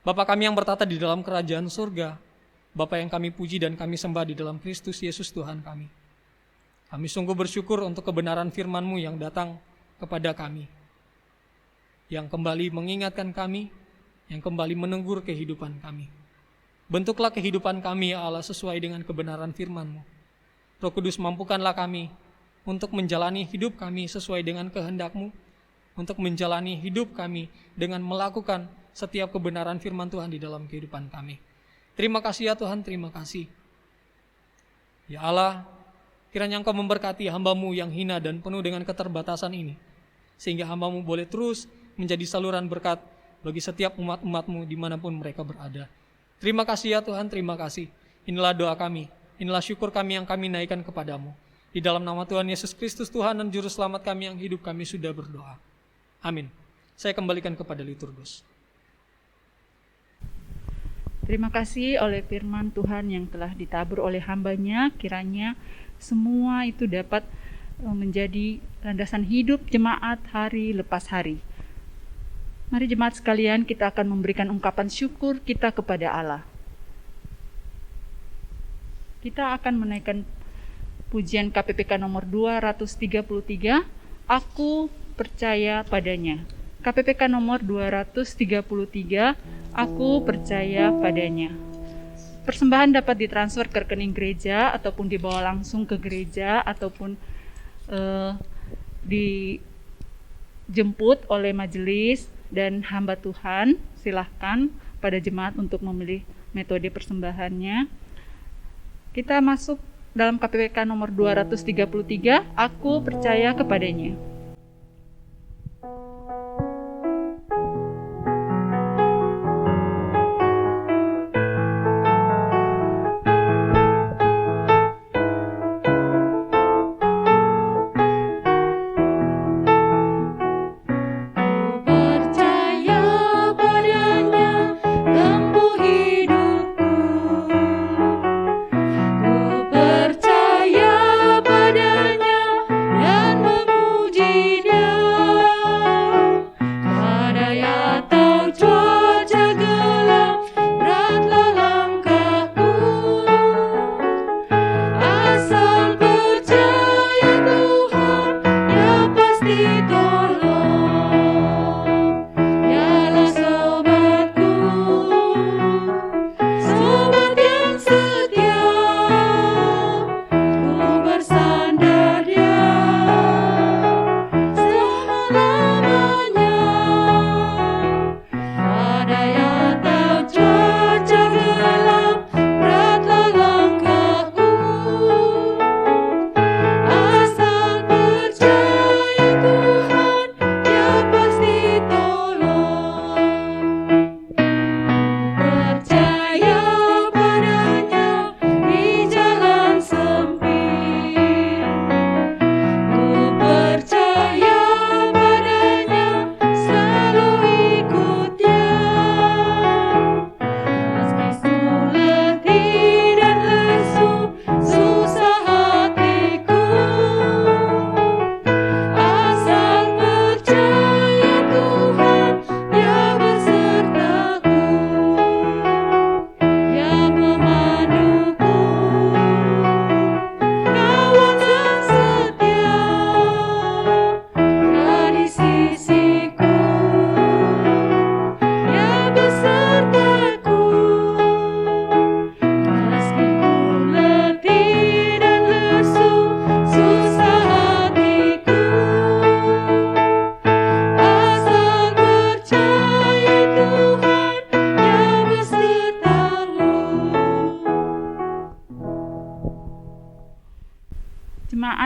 Bapa kami yang bertata di dalam kerajaan surga, Bapa yang kami puji dan kami sembah di dalam Kristus Yesus Tuhan kami. Kami sungguh bersyukur untuk kebenaran firman-Mu yang datang kepada kami, yang kembali mengingatkan kami, yang kembali menegur kehidupan kami. Bentuklah kehidupan kami, ya Allah, sesuai dengan kebenaran firman-Mu. Roh Kudus, mampukanlah kami untuk menjalani hidup kami sesuai dengan kehendak-Mu, untuk menjalani hidup kami dengan melakukan setiap kebenaran firman Tuhan di dalam kehidupan kami. Terima kasih ya Tuhan, terima kasih. Ya Allah, kiranya Engkau memberkati hamba-Mu yang hina dan penuh dengan keterbatasan ini, sehingga hamba-Mu boleh terus menjadi saluran berkat bagi setiap umat-umat-Mu dimanapun mereka berada. Terima kasih ya Tuhan, terima kasih. Inilah doa kami, inilah syukur kami yang kami naikkan kepadamu. Di dalam nama Tuhan Yesus Kristus, Tuhan dan Juru Selamat kami yang hidup, kami sudah berdoa. Amin. Saya kembalikan kepada liturgus. Terima kasih oleh firman Tuhan yang telah ditabur oleh hamba-Nya. Kiranya semua itu dapat menjadi landasan hidup jemaat hari lepas hari. Mari jemaat sekalian, kita akan memberikan ungkapan syukur kita kepada Allah. Kita akan menaikkan pujian KPPK nomor 233, Aku Percaya Padanya. KPPK nomor 233, Aku Percaya Padanya. Persembahan dapat ditransfer ke rekening gereja, ataupun dibawa langsung ke gereja, ataupun dijemput oleh majelis dan hamba Tuhan. Silahkan pada jemaat untuk memilih metode persembahannya. Kita masuk dalam KPPK nomor 233, Aku Percaya Kepadanya. Ku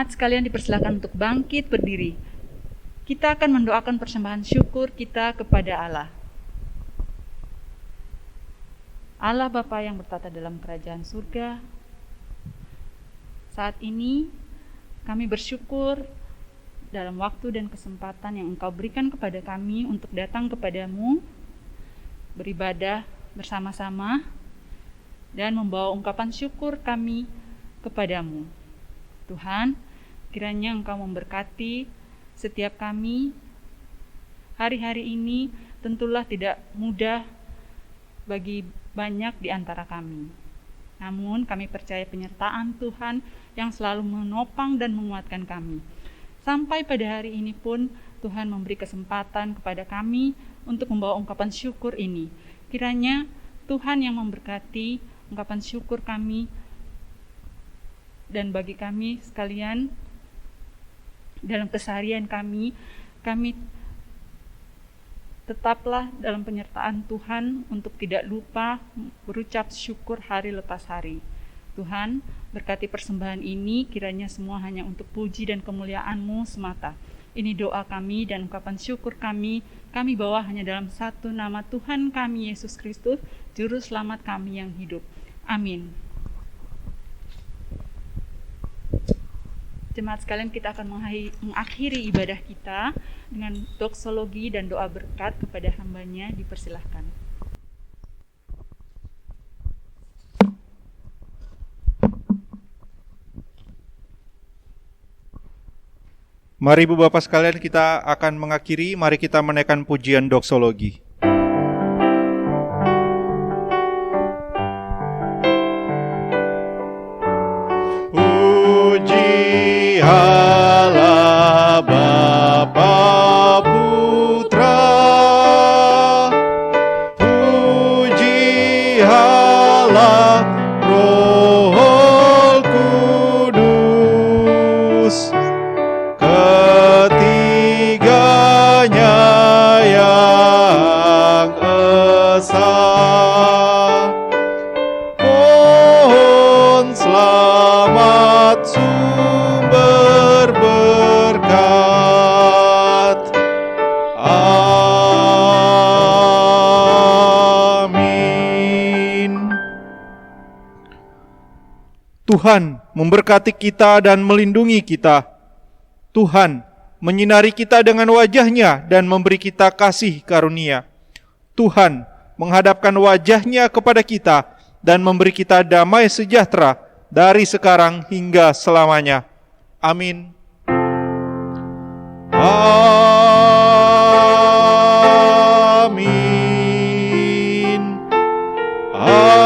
Jemaat sekalian dipersilakan untuk bangkit berdiri. Kita akan mendoakan persembahan syukur kita kepada Allah. Allah Bapa yang bertata dalam kerajaan surga, saat ini kami bersyukur dalam waktu dan kesempatan yang Engkau berikan kepada kami untuk datang kepadamu, beribadah bersama-sama, dan membawa ungkapan syukur kami kepadamu. Tuhan, kiranya Engkau memberkati setiap kami. Hari-hari ini tentulah tidak mudah bagi banyak di antara kami. Namun kami percaya penyertaan Tuhan yang selalu menopang dan menguatkan kami. Sampai pada hari ini pun Tuhan memberi kesempatan kepada kami untuk membawa ungkapan syukur ini. Kiranya Tuhan yang memberkati ungkapan syukur kami dan bagi kami sekalian dalam keseharian kami tetaplah dalam penyertaan Tuhan untuk tidak lupa berucap syukur hari lepas hari. Tuhan, berkati persembahan ini kiranya semua hanya untuk puji dan kemuliaan-Mu semata. Ini doa kami dan ungkapan syukur kami bawa hanya dalam satu nama Tuhan kami, Yesus Kristus, Juru Selamat kami yang hidup. Amin. Jemaat sekalian, kita akan mengakhiri ibadah kita dengan doksologi dan doa berkat kepada hambanya. Dipersilahkan. Mari Ibu Bapak sekalian, kita akan mengakhiri. Mari kita menaikkan pujian doksologi. Puji Allah Bapa Putra, puji Allah Roh Kudus, ketiganya yang esa. Mohon selamat sumber berkat. Amin. Tuhan memberkati kita dan melindungi kita. Tuhan menyinari kita dengan wajah-Nya dan memberi kita kasih karunia. Tuhan menghadapkan wajah-Nya kepada kita dan memberi kita damai sejahtera dari sekarang hingga selamanya. Amin. Amin. Amin.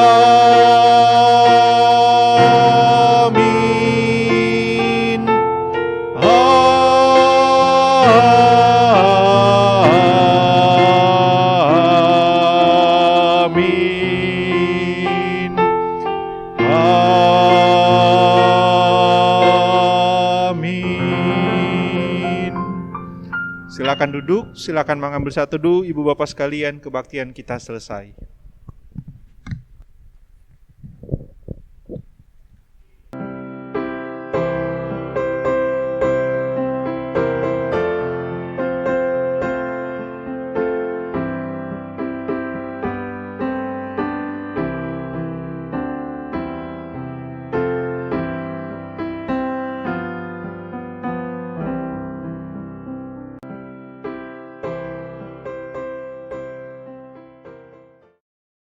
Amin. Amin. Silakan duduk, silakan mengambil satu teduh. Ibu Bapak sekalian, kebaktian kita selesai.